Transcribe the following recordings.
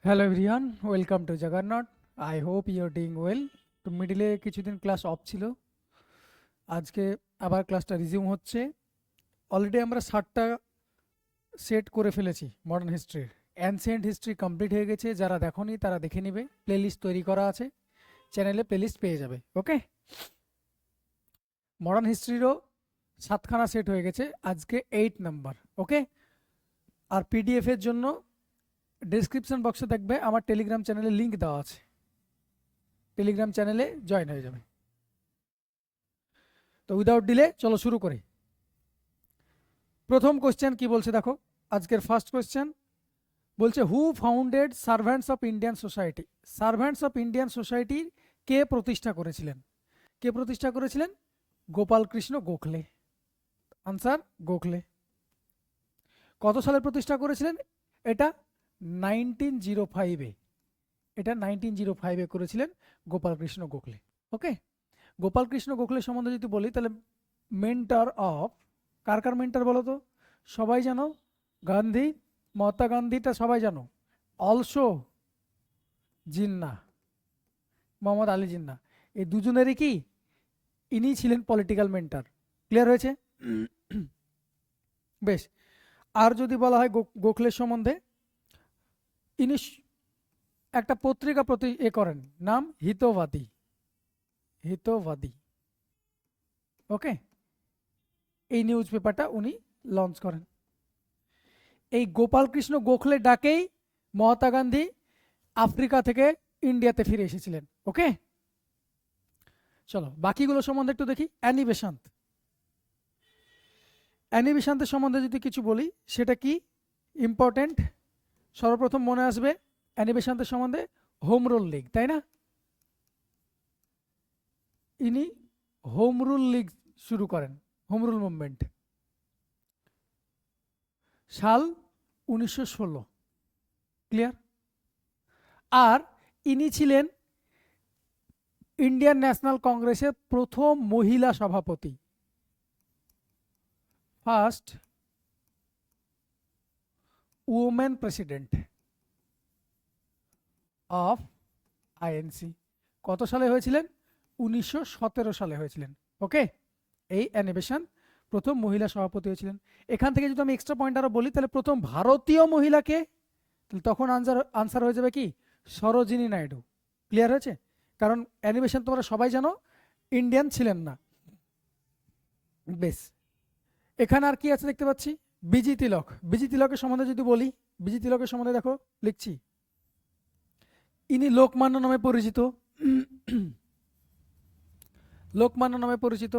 Hello everyone, welcome to Jagannath. I hope you are doing well. তো মিডিলে কিছুদিন class of ছিল, আজকে আবার ক্লাসটা রিজিউম হচ্ছে। অলরেডি আমরা 60টা সেট করে ফেলেছি মডার্ন হিস্ট্রির। অ্যানসিয়েন্ট হিস্ট্রি কমপ্লিট হয়ে গেছে, যারা দেখোনি তারা দেখে নেবে, প্লেলিস্ট তৈরি করা আছে, চ্যানেলে প্লেলিস্ট পেয়ে যাবে। ওকে, মডার্ন হিস্ট্রিরও 7খানা সেট হয়ে গেছে, আজকে 8 নাম্বার। ওকে, আর পিডিএফ এর জন্য ডেসক্রিপশন বক্সে দেখবে আমার টেলিগ্রাম চ্যানেলে লিঙ্ক দেওয়া আছে, টেলিগ্রাম চ্যানেলে জয়েন হয়ে যাবে। তো উইদাউট ডিলে চলো শুরু করি। প্রথম কোশ্চেন কি বলছে দেখো, আজকের ফার্স্ট কোশ্চেন বলছে who founded Servants of Indian Society. Servants of Indian Society কে প্রতিষ্ঠা করেছিলেন? কে প্রতিষ্ঠা করেছিলেন? গোপাল কৃষ্ণ গোখলে। আনসার গোখলে। কত সালে প্রতিষ্ঠা করেছিলেন? এটা 1905-এ, এটা 1905-এ করেছিলেন গোপাল কৃষ্ণ গোখলে। ওকে, গোপাল কৃষ্ণ গোখলে সম্বন্ধে যদি বলি তাহলে mentor of, car car mentor বলো তো? সবাই জানো, গান্ধী, মহাত্মা গান্ধীটা সবাই জানো। অলসো জিন্না, মোহাম্মদ আলী জিন্না, এই দুজনেরই কি ইনি ছিলেন পলিটিক্যাল মেন্টর। ক্লিয়ার হয়েছে? বেশ। আর যদি বলা হয় গোখলের সম্বন্ধে, ইনি একটা পত্রিকা প্রতি করেন, নাম হিতবাদী। হিতবাদী। ওকে, এই নিউজ পেপারটা উনি লঞ্চ করেন। এই গোপাল কৃষ্ণ গোখলে ডাকেই মহাত্মা গান্ধী আফ্রিকা থেকে ইন্ডিয়াতে ফিরে এসেছিলেন। ওকে, চলো বাকিগুলো সম্বন্ধে একটু দেখি। অ্যানি বেসান্ত, অ্যানি বেসান্তের সম্বন্ধে যদি কিছু বলি সেটা কি ইম্পর্টেন্ট? সর্বপ্রথম মনে আসবে অ্যানি বেসান্তের সম্বন্ধে হোম রুল লীগ, তাই না? ইনি হোম রুল লীগ শুরু করেন, হোম রুল মুভমেন্ট, সাল 1916। ক্লিয়ার? আর ইনি ছিলেন ইন্ডিয়ান ন্যাশনাল কংগ্রেসের প্রথম মহিলা সভাপতি, first women president of INC. কত সালে হয়েছিলেন? 1917 সালে হয়েছিলেন। ওকে, এই অ্যানি বেসান্ত প্রথম মহিলা সভাপতি হয়েছিলেন। এখান থেকে যদি আমি এক্সট্রা পয়েন্ট আরো বলি তাহলে প্রথম ভারতীয় মহিলাকে, তাহলে তখন আনসার হয়ে যাবে কি সরোজিনী নাইডু। ক্লিয়ার হয়েছে? কারণ অ্যানি বেসান্ত তোমরা সবাই জানো ইন্ডিয়ান ছিলেন না। বেশ, এখানে আর কি আছে দেখতে পাচ্ছি, বিজি তিলক। বিজি তিলকের সম্বন্ধে যদি বলি, বিজি তিলকের সম্বন্ধে দেখো লিখছি, ইনি লোকমান্য নামে পরিচিত। লোকমান্য নামে পরিচিত,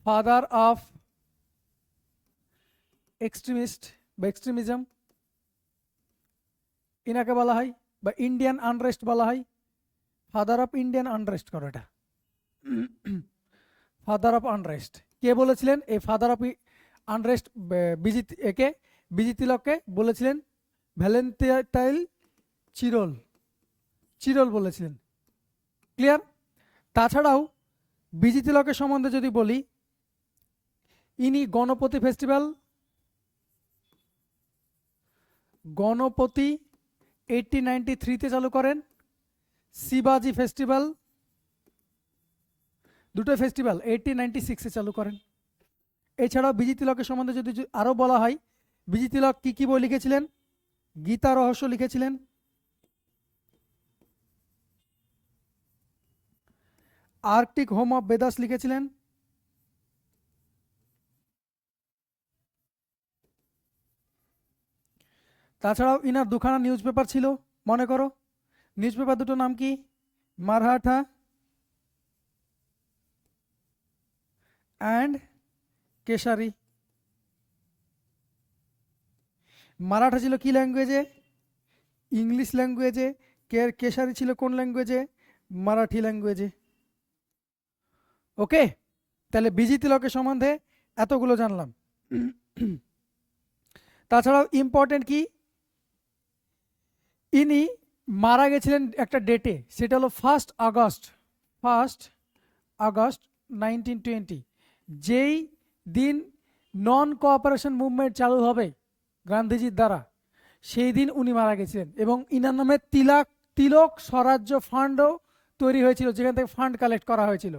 ফাদার অফ এক্সট্রিমিস্ট বা এক্সট্রিমিজম ইনাকে বলা হয়, বা ইন্ডিয়ান আনরেস্ট বলা হয়। ফাদার অফ ইন্ডিয়ান আনরেস্ট করো এটা, ফাদার অফ আনরেস্ট। কে বলেছিলেন এই ফাদার অফ আনরেস্ট? একে বিজি তিলককে বলেছিলেন ভ্যালেন্টাইন চিরল, চিরল বলেছিলেন। ক্লিয়ার? তাছাড়াও বিজি তিলকের সম্বন্ধে যদি বলি, ইনি গণপতি ফেস্টিভ্যাল, গণপতি 1893-তে চালু করেন। শিবাজি ফেস্টিভ্যাল, দুটো ফেস্টিভ্যাল 1896-এ চালু করেন। এছাড়াও বিজি তিলকের সম্বন্ধে যদি আরো বলা হয়, বিজি তিলক কি কি বই লিখেছিলেন? গীতা রহস্য লিখেছিলেন, আর্কটিক হোম অফ বেদাস লিখেছিলেন, তাছাড়াও ইনার দুখানা নিউজ পেপার ছিল, মনে করো নিউজ পেপার দুটো নাম কি? মারহাঠা অ্যান্ড কেশারি। মারাঠা ছিল কি ল্যাঙ্গুয়েজে? ইংলিশ ল্যাঙ্গুয়েজে। কেশারি ছিল কোন ল্যাঙ্গুয়েজে? মারাঠি ল্যাঙ্গুয়েজে। ওকে, তাহলে বিজি তিলকের সম্বন্ধে এতগুলো জানলাম। তাছাড়াও ইম্পর্টেন্ট কি, ইনি মারা গেছিলেন একটা ডেটে, সেটা হলো 1 আগস্ট 1920, যেই দিন নন কোঅপারেশন মুভমেন্ট চালু হবে গান্ধীজির দ্বারা, সেই দিন উনি মারা গেছিলেন, এবং ইনার নামে তিলক স্বরাজ্য ফান্ডও তৈরি হয়েছিল, যেখান থেকে ফান্ড কালেক্ট করা হয়েছিল।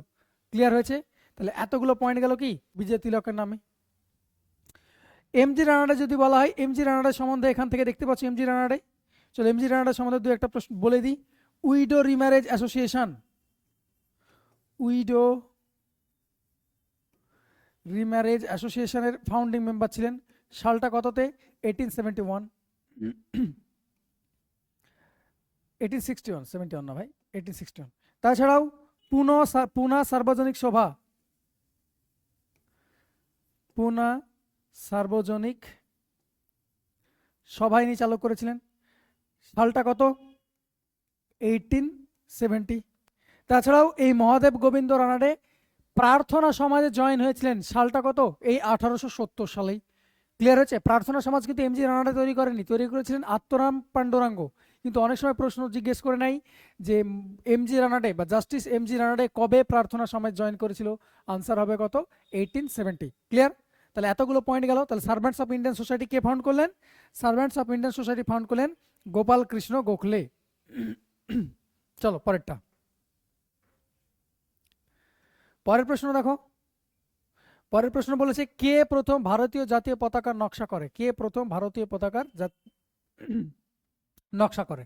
ক্লিয়ার হয়েছে? তাহলে এতগুলো পয়েন্ট গেল কি বিজয় তিলকের নামে। এমজি রানাডে যদি বলা হয়, এমজি রানাডে সম্বন্ধে এখান থেকে দেখতে পাচ্ছি এমজি রানাডে। চলো এমজি রানাডে সম্বন্ধে দু একটা প্রশ্ন বলে দিই। Widow remarriage association, widow remarriage অ্যাসোসিয়েশনের ফাউন্ডিং মেম্বার ছিলেন। সালটা কততে? 1871, 1861 না ভাই, 1861। তাছাড়াও পুনা সার্বজনিক সভা, পুনা সার্বজনিক সভা ইনি চালু করেছিলেন। সালটা কত? 1870। তাছাড়াও এই মহাদেব গোবিন্দ রানাডে প্রার্থনা সমাজে জয়েন হয়েছিলেন, সালটা কত? এই 1870 সালেই। ক্লিয়ার হয়েছে? প্রার্থনা সমাজ কিন্তু এমজি রানাডে তৈরি করেনি, তৈরি করেছিলেন আত্মরাম পাণ্ডুরাঙ্গ। কিন্তু অনেক সময় প্রশ্ন জিজ্ঞেস করে নাই যে এমজি রানাডে বা জাস্টিস এমজি রানাডে কবে প্রার্থনা সমাজ জয়েন করেছিল? আনসার হবে কত? 1870। ক্লিয়ার? তাহলে এতগুলো পয়েন্ট গেল। তাহলে সার্ভেন্টস অফ ইন্ডিয়ান সোসাইটি কে ফাউন্ড করলেন? Servants of Indian Society found করলেন গোপাল কৃষ্ণ গোখলে। চলো পরেরটা, পরের প্রশ্ন দেখো। পরের প্রশ্ন বলেছে কে প্রথম ভারতীয় জাতীয় পতাকার নকশা করে? কে প্রথম ভারতীয় পতাকার নকশা করে?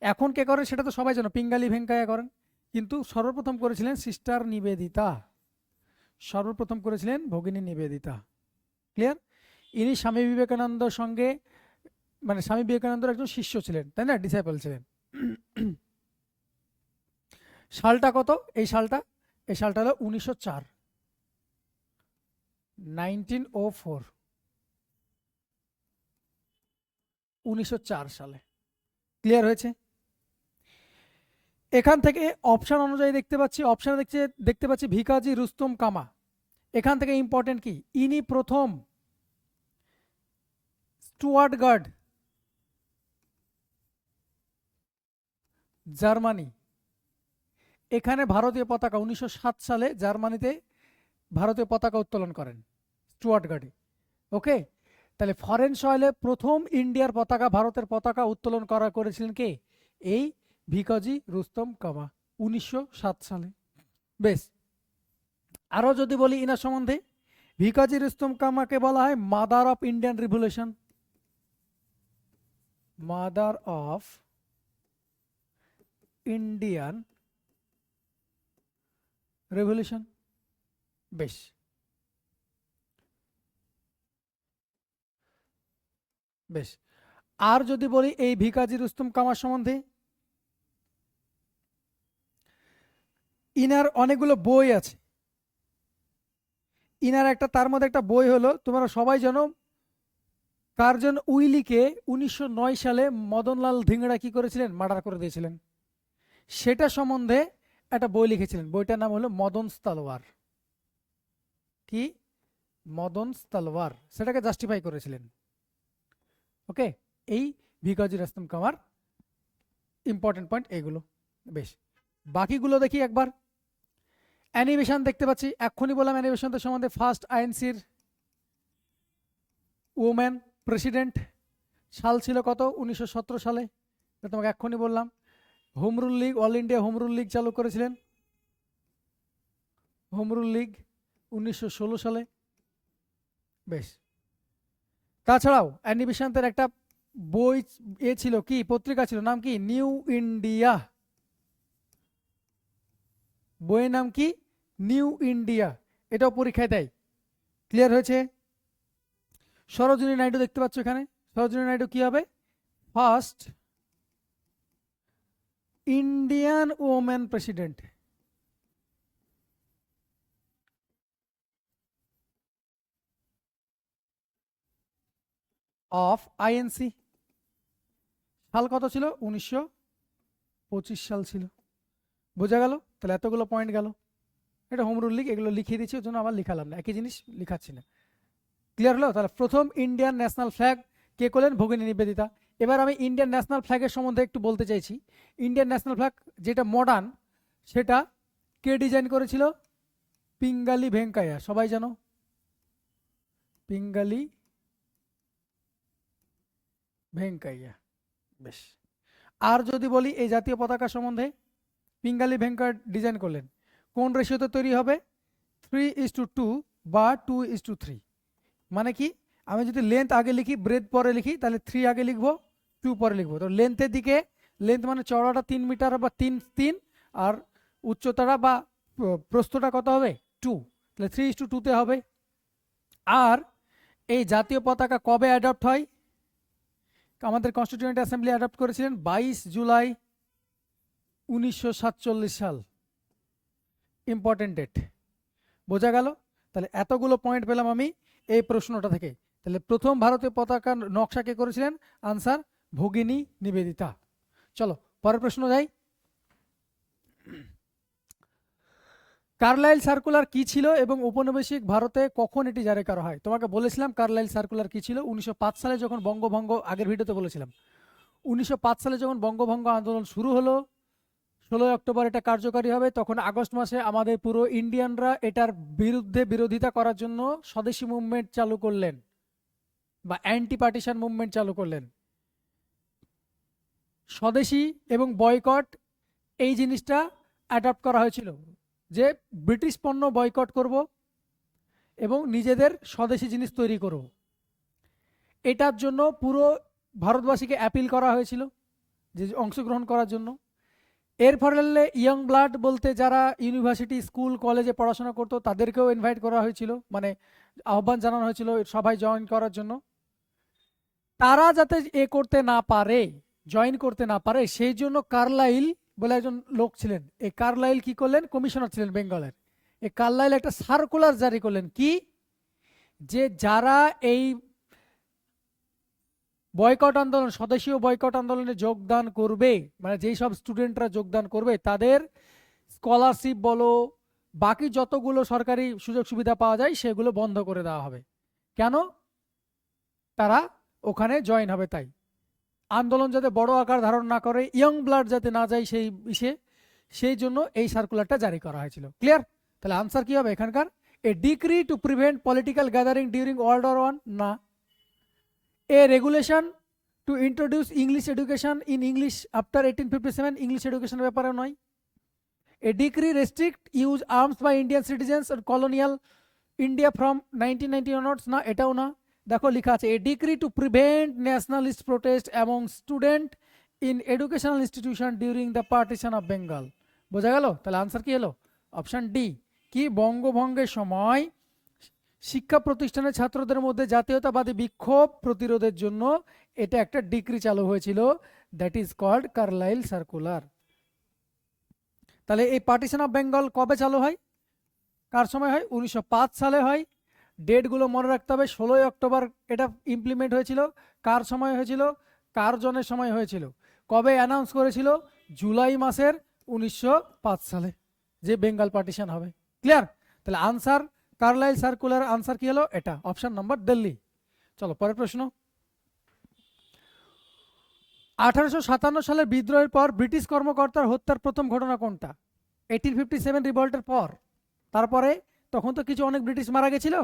এখন কে করে সেটা তো সবাই জানো, পিঙ্গালি ভেঙ্কাইয়া করেন। কিন্তু সর্বপ্রথম করেছিলেন সিস্টার নিবেদিতা, সর্বপ্রথম করেছিলেন ভগিনী নিবেদিতা। ক্লিয়ার? ইনি স্বামী বিবেকানন্দের সঙ্গে, মানে স্বামী বিবেকানন্দের একজন শিষ্য ছিলেন, তাই না, ডিসাইপল ছিলেন। সালটা কত? এই সালটা হলো 1904, 1904, 1904 সালে। ক্লিয়ার হয়েছে? এখান থেকে অপশন অনুযায়ী দেখতে পাচ্ছি, অপশনে দেখতে পাচ্ছি ভিকাজি রুস্তম কামা। এখান থেকে ইম্পর্টেন্ট কি? ইনি প্রথম স্টুয়ার্ট গার্ড, জার্মানি, এখানে ভারতীয় পতাকা 1907 সালে জার্মানিতে ভারতীয় পতাকা উত্তোলন করেন স্টুয়ার্ট গার্ডে। ওকে, তাহলে ফরেন সয়েলে প্রথম ইন্ডিয়ার পতাকা, ভারতের পতাকা উত্তোলন করেছিলেন কে? এই ভিকাজি রুস্তম কামা, 1907 সালে। বেশ, আরো যদি বলি ইনার সম্বন্ধে, ভিকাজি রুস্তম কামাকে বলা হয় mother of Indian revolution, mother of Indian revolution. বেশ, বেশ। আর যদি বলি এই ভিকাজি রুস্তম কামার সম্বন্ধে, ইনার অনেকগুলো বই আছে। ইনার একটা, তার মধ্যে একটা বই হলো, তোমরা সবাই জানো, কার্জন উইলিকে 1909 সালে মদনলাল ধিংড়া কি করেছিলেন? মার্ডার করে দিয়েছিলেন। সেটা সম্বন্ধে একটা বই লিখেছিলেন, বইটার নাম হলো মদনস তলোয়ার। কি? মদনস তলোয়ার, সেটাকে জাস্টিফাই করেছিলেন। ওকে, এই ভিকাজি রুস্তম কামার ইম্পর্টেন্ট পয়েন্ট এগুলো। বেশ, বাকিগুলো দেখি একবার। অ্যানিমেশন দেখতে পাচ্ছি, এক্ষুনি বললাম অ্যানিমেশনদের সম্বন্ধে। ফার্স্ট আইএনসির ওমেন প্রেসিডেন্ট সাল ছিল কত? 1917 সালে, তোমাকে এক্ষুনি বললাম। Home rule League, all India home rule League চালু করেছিলেন, হোম রুল লীগ 1916 সালে। বেশ, তাছাড়াও অ্যানিমেশনদের একটা বই ছিল, কি পত্রিকা ছিল, নাম কি? New India. বইয়ের নাম কি? New India. এটাও পরীক্ষায় দেয়। ক্লিয়ার হয়েছে? সরোজিনী নাইডু দেখতে পাচ্ছ এখানে। সরোজিনী নাইডু কি হবে? First Indian women president. Of INC. সাল কত ছিল? 1925 সাল ছিল। বোঝা গেল? তাহলে এতগুলো পয়েন্ট গেল। এটা হোম রুল লীগ, এগুলো লিখিয়ে দিচ্ছি, ওর জন্য আবার লিখালাম না, একই জিনিস লিখাচ্ছি না। ক্লিয়ার হলো? তাহলে প্রথম ইন্ডিয়ান ন্যাশনাল ফ্ল্যাগ কে করলেন? ভগিনী নিবেদিতা। এবার আমি ইন্ডিয়ান ন্যাশনাল ফ্ল্যাগের সম্বন্ধে একটু বলতে চাইছি। ইন্ডিয়ান ন্যাশনাল ফ্ল্যাগ যেটা মডার্ন, সেটা কে ডিজাইন করেছিল? পিঙ্গালি ভেঙ্কাইয়া, সবাই জানো, পিঙ্গালি ভেঙ্কাইয়া। বেশ। আর যদি বলি এই জাতীয় পতাকা সম্বন্ধে, পিঙ্গালি ভেঙ্কার ডিজাইন করলেন, কোন রেশিওতে তৈরি হবে? 3:2 বা 2:3। মানে কি, আমি যদি লেন্থ আগে লিখি ব্রেথ পরে লিখি, তাহলে 3 আগে লিখবো, 2 পরে লিখবো। তো লেন্থের দিকে, লেন্থ মানে চওড়াটা 3 মিটার বা 3, আর উচ্চতাটা বা প্রস্থটা কত হবে? 2। তাহলে 3:2-তে হবে। আর এই জাতীয় পতাকা কবে অ্যাডপ্ট হয়? আমাদের কনস্টিটিউয়েন্ট অ্যাসেম্বলি অ্যাডপ্ট করেছিলেন 22 জুলাই 1947 সাল। Important date. বোঝা গেল? তাহলে এতগুলো পয়েন্ট পেলাম আমি এই প্রশ্নটা থেকে। তাহলে প্রথম ভারতীয় পতাকার নকশা কে করেছিলেন? আনসার ভগিনী নিবেদিতা। চলো পরের প্রশ্ন যাই। কার্লাইল সার্কুলার কি ছিল এবং উপনিবেশিক ভারতে কখন এটি জারি করা হয়? তোমাকে বলেছিলাম কার্লাইল সার্কুলার কি ছিল। 1905 সালে যখন বঙ্গভঙ্গ, আগের ভিডিওতে বলেছিলাম, 1905 সালে যখন বঙ্গভঙ্গ আন্দোলন শুরু হলো, 16 অক্টোবর এটা কার্যকারী হবে। তখন আগস্ট মাসে আমাদের পুরো ইন্ডিয়ানরা এটার বিরুদ্ধে বিরোধিতা করার জন্য স্বদেশী মুভমেন্ট চালু করলেন বা অ্যান্টি পার্টিশন মুভমেন্ট চালু করলেন। স্বদেশী এবং বয়কট এই জিনিসটা অ্যাডপ্ট করা হয়েছিল, যে ব্রিটিশ পণ্য বয়কট করব এবং নিজেদের স্বদেশী জিনিস তৈরি করব। এটার জন্য পুরো ভারতবাসীকে অ্যাপিল করা হয়েছিল যে অংশগ্রহণ করার জন্য। এর ফলে ইয়ং ব্লাড বলতে যারা ইউনিভার্সিটি, স্কুল, কলেজে পড়াশোনা করতো তাদেরকেও ইনভাইট করা হয়েছিল, মানে আহ্বান জানানো হয়েছিল সবাই জয়েন করার জন্য। তারা যাতে করতে না পারে, জয়েন করতে না পারে, সেই জন্য কার্লাইল বলে একজন লোক ছিলেন। এই কার্লাইল কি করলেন? কমিশনার ছিলেন বেঙ্গলের। এই কার্লাইল একটা সার্কুলার জারি করলেন, কি, যে যারা এই বয়কট আন্দোলন, স্বদেশীয় বয়কট আন্দোলনে যোগদান করবে, মানে যেই সব স্টুডেন্টরা যোগদান করবে তাদের স্কলারশিপ বলো, বাকি যতগুলো সরকারি সুযোগ সুবিধা পাওয়া যায় সেগুলো বন্ধ করে দেওয়া হবে। কেন? তারা ওখানে জয়েন হবে তাই। আন্দোলন যাতে বড় আকার ধারণ না করে, ইয়ং ব্লাড যাতে না যায় সেই বিষয়ে, সেই জন্য এই সার্কুলারটা জারি করা হয়েছিল। ক্লিয়ার? তাহলে আনসার কি হবে এখানকার? A decree to prevent political gathering during World War 1? না। A regulation to introduce English education in English after 1857? English এডুকেশনের ব্যাপারে নয়। A decree restrict use arms by Indian citizens or colonial India from 1990 onwards? না, এটাও না। দেখো লেখা আছে a decree to prevent nationalist protest among student in educational institution during the partition of Bengal. বোঝা গেল? তাহলে আনসার কি হলো? Option D. কি, বঙ্গভঙ্গের সময় শিক্ষা প্রতিষ্ঠানের ছাত্রদের মধ্যে জাতীয়তাবাদী বিক্ষোভ প্রতিরোধের জন্য এটা একটা ডিক্রি চালু হয়েছিল, that is called Carlile circular. তাহলে এই পার্টিশন অফ বেঙ্গল কবে চালু হয়, কার সময় হয়? 1905 সালে হয়। ডেটগুলো মনে রাখতে হবে। 16 অক্টোবর এটা ইমপ্লিমেন্ট হয়েছিল। কার সময় হয়েছিল? কার জনের সময় হয়েছিল। কবে অ্যানাউন্স করেছিল? জুলাই মাসের 1905 সালে, যে বেঙ্গল পার্টিশন হবে। ক্লিয়ার? তাহলে আনসার কার্লাইল সার্কুলার, আনসার কি হলো? এটা অপশন নম্বর দিল্লি। চলো পরের প্রশ্ন। 1857 সালের বিদ্রোহের পর ব্রিটিশ কর্মকর্তার হত্যার প্রথম ঘটনা কোনটা? 1857 রিভল্টের পর। তারপরে তখন তো কিছু অনেক ব্রিটিশ মারা গেছিল,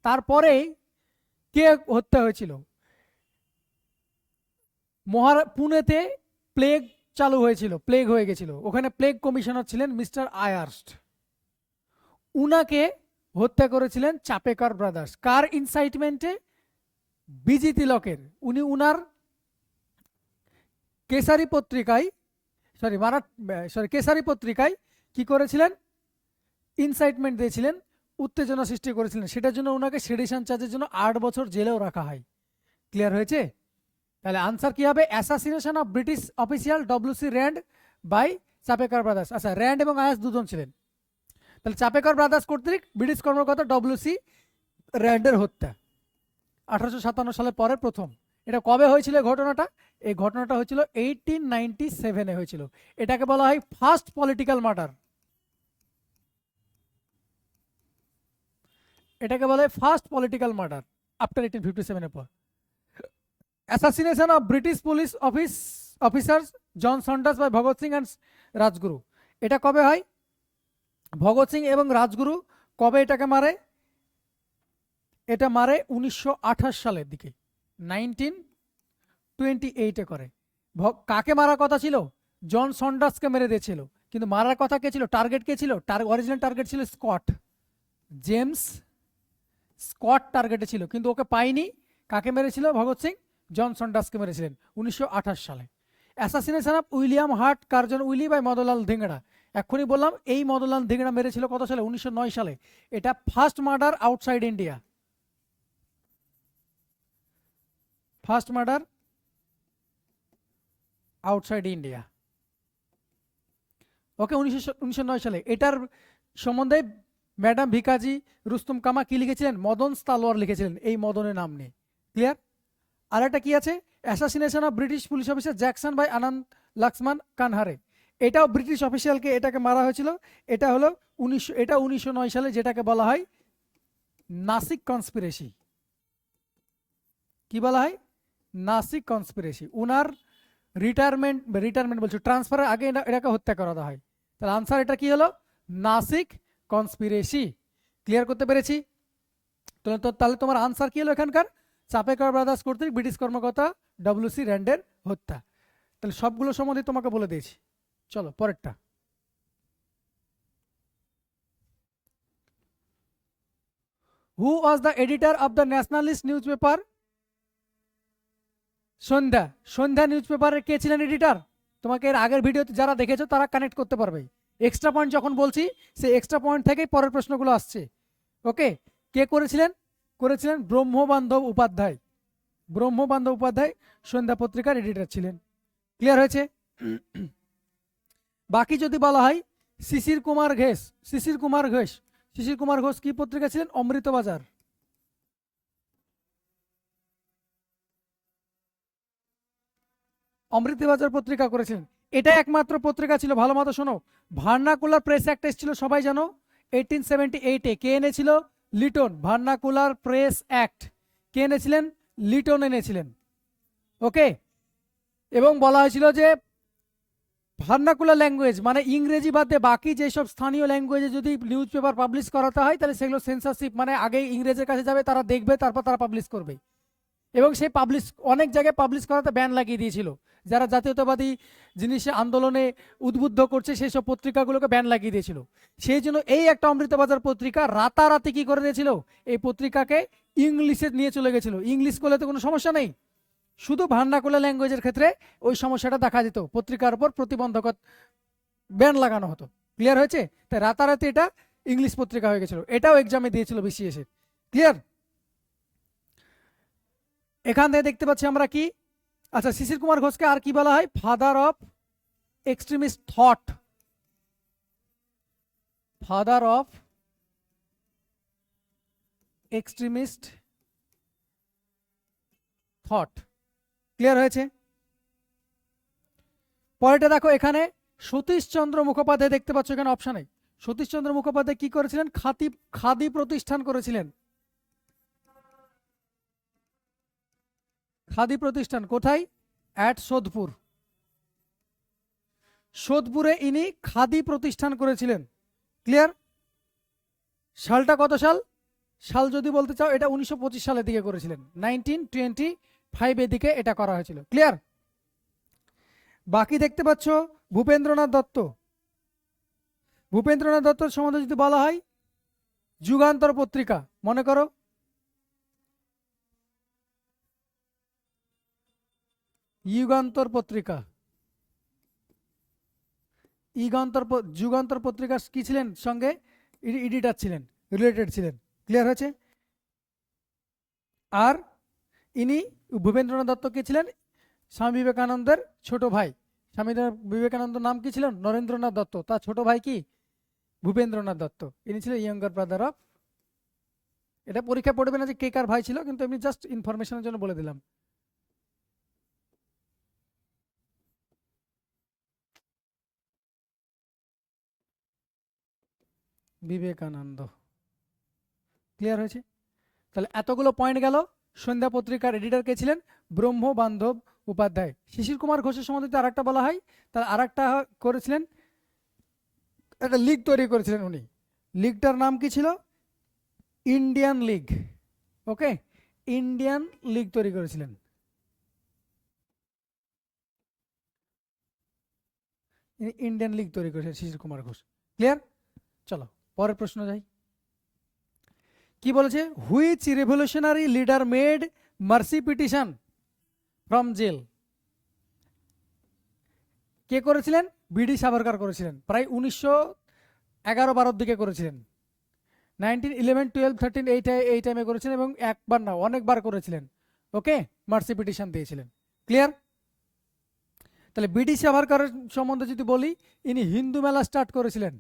তারপরে কে হত্যা হয়েছিল? পুনেতে প্লেগ চালু হয়েছিল, প্লেগ হয়ে গেছিল, ওখানে প্লেগ কমিশনার ছিলেন মিস্টার আয়ারস্ট। উনাকে হত্যা করেছিলেন চাপেকর ব্রাদার্স। কার ইনসাইটমেন্টে? বিজি তিলকের। উনি উনার কেসারি পত্রিকায়, কেসারি পত্রিকায় কি করেছিলেন? ইনসাইটমেন্ট দিয়েছিলেন, উত্তেজনা সৃষ্টি করেছিলেন। সেটার জন্য ওনাকে সেডিশন চার্জের জন্য 8 বছর জেলেও রাখা হয়। ক্লিয়ার হয়েছে? তাহলে আনসার কি হবে? Assassination of British official W C Rand by Chapekar brothers. আচ্ছা, র্যান্ড এবং আয়াস দুজন ছিলেন। তাহলে চাপেকর ব্রাদার্স কর্তৃক ব্রিটিশ কর্মকর্তা ডব্লিউসি র্যান্ডের হত্যা 1857 সালের পরে প্রথম। এটা কবে হয়েছিল ঘটনাটা? এই ঘটনাটা হয়েছিল 1897-এ হয়েছিল। এটাকে বলা হয় ফার্স্ট পলিটিক্যাল মার্ডার। এটাকে বলা হয় ফার্স্ট পলিটিক্যাল মার্ডার আফটার 1857-এর পর। Assassination of British police officers John Saunders by Bhagat Singh and Rajguru. এটা কবে হয়? ভগৎ সিং এবং রাজগুরু কবে এটাকে মারে? এটা মারে 1928 সালের দিকে, 1928 28-এ করে। কাকে মারার কথা ছিল? জন সন্ডার্সকে মেরে দিয়েছিল, কিন্তু মারার কথা কে ছিল? টার্গেট কে ছিল? অরিজিনাল টার্গেট ছিল স্কট, জেমস স্কট টার্গেটে ছিল, কিন্তু ওকে পাইনি। কাকে মেরেছিল? ভগৎ সিং জন সন্ডার্সকে মেরেছিলেন 1928 সালে। Assassination of William Hutt Curzon Wyllie by Madanlal Dhingra, এক্ষুনি বললাম এই মদনলাল ধিংড়া মেরেছিল কত সালে? 1909 সালে। এটা first murder outside India, first murder outside India. Okay, 1909 সালে। এটার সম্বন্ধে ম্যাডাম ভিকাজি রুস্তম কামা কি লিখেছিলেন? মদন তালোয়ার লিখেছিলেন, এই মদনের নাম নিয়ে। ক্লিয়ার? আর একটা কি আছে? Assassination of British police officer Jackson by Anand Laxman Kanhare, এটাও ব্রিটিশ অফিসিয়ালকে এটাকে মারা হয়েছিল। এটা হলো 1909 সালে, যেটাকে বলা হয় নাসিক কনস্পিরেসি। কি বলা হয়? নাসিক কনস্পিরেসি। উনার রিটায়ারমেন্ট বলছো, ট্রান্সফারের আগে এটাকে হত্যা করা হয়। তাহলে আনসার এটা কি হলো? নাসিক কনস্পিরেসি। ক্লিয়ার করতে পেরেছি? তাহলে তোমার আনসার কি হলো এখানকার? চাপেকর ব্রাদার্স কর্তৃক ব্রিটিশ কর্মকর্তা ডব্লিউসি র্যান্ডের হত্যা। তাহলে সবগুলো সম্বন্ধে তোমাকে বলে দিয়েছি। চলো পরেরটা। Who was the editor of the nationalist newspaper Sandhya? Sandhya নিউজ পেপারের কে ছিলেন এডিটর? তোমাকে এর আগের ভিডিওতে যারা দেখেছো তারা কানেক্ট করতে পারবে। এক্সট্রা পয়েন্ট যখন বলছি, সেই এক্সট্রা পয়েন্ট থেকেই পরের প্রশ্নগুলো আসছে। ওকে, কে করেছিলেন? করেছিলেন ব্রহ্মবান্ধব উপাধ্যায়। ব্রহ্মবান্ধব উপাধ্যায় সন্ধ্যা পত্রিকার এডিটর ছিলেন। ক্লিয়ার হয়েছে? বাকি যদি বলা হয় শিশির কুমার ঘোষ, শিশির কুমার ঘোষ, শিশির কুমার ঘোষ কি পত্রিকা ছিলেন? অমৃতবাজার। অমৃতবাজার পত্রিকা করেছিলেন। এটা একমাত্র পত্রিকা ছিল, ভালো মতো শোনো, ভার্নাকুলার প্রেস অ্যাক্ট এসেছিল সবাই জানো 1878-এ। কে এনেছিল? লিটন। ভার্নাকুলার প্রেস অ্যাক্ট কে এনেছিলেন? লিটন এনেছিলেন। ওকে, এবং বলা হয়েছিল যে ভার্নাকুলার ল্যাঙ্গুয়েজ মানে ইংরেজি বাদে বাকি যেসব স্থানীয় ল্যাঙ্গুয়েজে যদি নিউজ পেপার পাবলিশ করাতে হয়, তাহলে সেগুলো সেন্সরশিপ, মানে আগে ইংরেজের কাছে যাবে, তারা দেখবে, তারপর তারা পাবলিশ করবে। এবং সেই অনেক জায়গায় পাবলিশ করাতে ব্যান লাগিয়ে দিয়েছিল। যারা জাতীয়তাবাদী জিনিসে আন্দোলনে উদ্বুদ্ধ করছে সেই সব পত্রিকাগুলোকে ব্যান লাগিয়ে দিয়েছিল। সেই জন্য এই একটা অমৃতবাজার পত্রিকা রাতারাতি কি করে দিয়েছিল? এই পত্রিকাকে ইংলিশে নিয়ে চলে গেছিল। ইংলিশ করলে তো কোনো সমস্যা নেই, শুধু ভার্নাকুলার ল্যাঙ্গুয়েজের ক্ষেত্রে ওই সমস্যাটা দেখা যেত, পত্রিকার উপর প্রতিবন্ধক ব্যান লাগানো হতো। ক্লিয়ার হয়েছে? তাই রাতারাতি এটা ইংলিশ পত্রিকা হয়ে গেছিল। এটাও এক্সামে দিয়েছিল বিসিএস। ক্লিয়ার? এখান থেকে দেখতে পাচ্ছি আমরা কি, আচ্ছা, শিশির কুমার ঘোষকে আর কি বলা হয়? Father of extremist thought. Father of extremist thought. Clear হয়েছে? পরেরটা দেখো, এখানে সতীশচন্দ্র মুখোপাধ্যায় দেখতে পাচ্ছ এখানে অপশানে। সতীশচন্দ্র মুখোপাধ্যায় কি করেছিলেন? খাদি প্রতিষ্ঠান করেছিলেন। খাদি প্রতিষ্ঠান কোথায়? অ্যাট সোদপুর। সোদপুরে ইনি খাদি প্রতিষ্ঠান করেছিলেন। ক্লিয়ার? সালটা কত সাল? সাল যদি বলতে চাও, এটা 1925 সালের দিকে করেছিলেন। 1925 এর দিকে এটা করা হয়েছিল। ক্লিয়ার? বাকি দেখতে পাচ্ছ ভূপেন্দ্রনাথ দত্ত। ভূপেন্দ্রনাথ দত্তর সম্বন্ধে যদি বলা হয়, যুগান্তর পত্রিকা, মনে করো যুগান্তর পত্রিকা। যুগান্তর পত্রিকা কি ছিলেন? সঙ্গে এডিটর ছিলেন, রিলেটেড ছিলেন। ক্লিয়ার হয়েছে? আর ইনি ভূপেন্দ্রনাথ দত্ত কে ছিলেন? স্বামী বিবেকানন্দের ছোট ভাই। স্বামী বিবেকানন্দের নাম কি ছিল? নরেন্দ্রনাথ দত্ত। তার ছোট ভাই কি? ভূপেন্দ্রনাথ দত্ত। ইনি ছিলেন ইয়ঙ্গার ব্রাদার অফ। এটা পরীক্ষা পড়বে না যে কে কার ভাই ছিল, কিন্তু এমনি জাস্ট ইনফরমেশনের জন্য বলে দিলাম। বিবেকানন্দ। ক্লিয়ার হয়েছে? তাহলে এতগুলো পয়েন্ট গেল। সন্ধ্যা পত্রিকার এডিটর কে ছিলেন? ব্রহ্মবান্ধব উপাধ্যায়। শিশির কুমার ঘোষের সম্বন্ধে আরেকটা বলা হয়, তার আরেকটা করেছিলেন, একটা লিগ তৈরি করেছিলেন উনি। লিগটার নাম কি ছিল? Indian League. Okay, Indian League তৈরি করেছিলেন। ইন্ডিয়ান লীগ তৈরি করেছেন শিশির কুমার ঘোষ। ক্লিয়ার? চলো পরের প্রশ্ন যাই। কি বলেছে? Which revolutionary leader made mercy petition from jail? কে করেছিলেন? বিডি সাভারকার করেছিলেন, প্রায় 1911-12 দিকে করেছিলেন। 1911, 12, 13 এই টাইমে করেছিলেন এবং একবার না অনেকবার করেছিলেন। ওকে, মার্সি পিটিশন দিয়েছিলেন। ক্লিয়ার? তাহলে বিডি সাভারকার সম্বন্ধে যদি বলি, ইনি হিন্দু মেলা স্টার্ট করেছিলেন।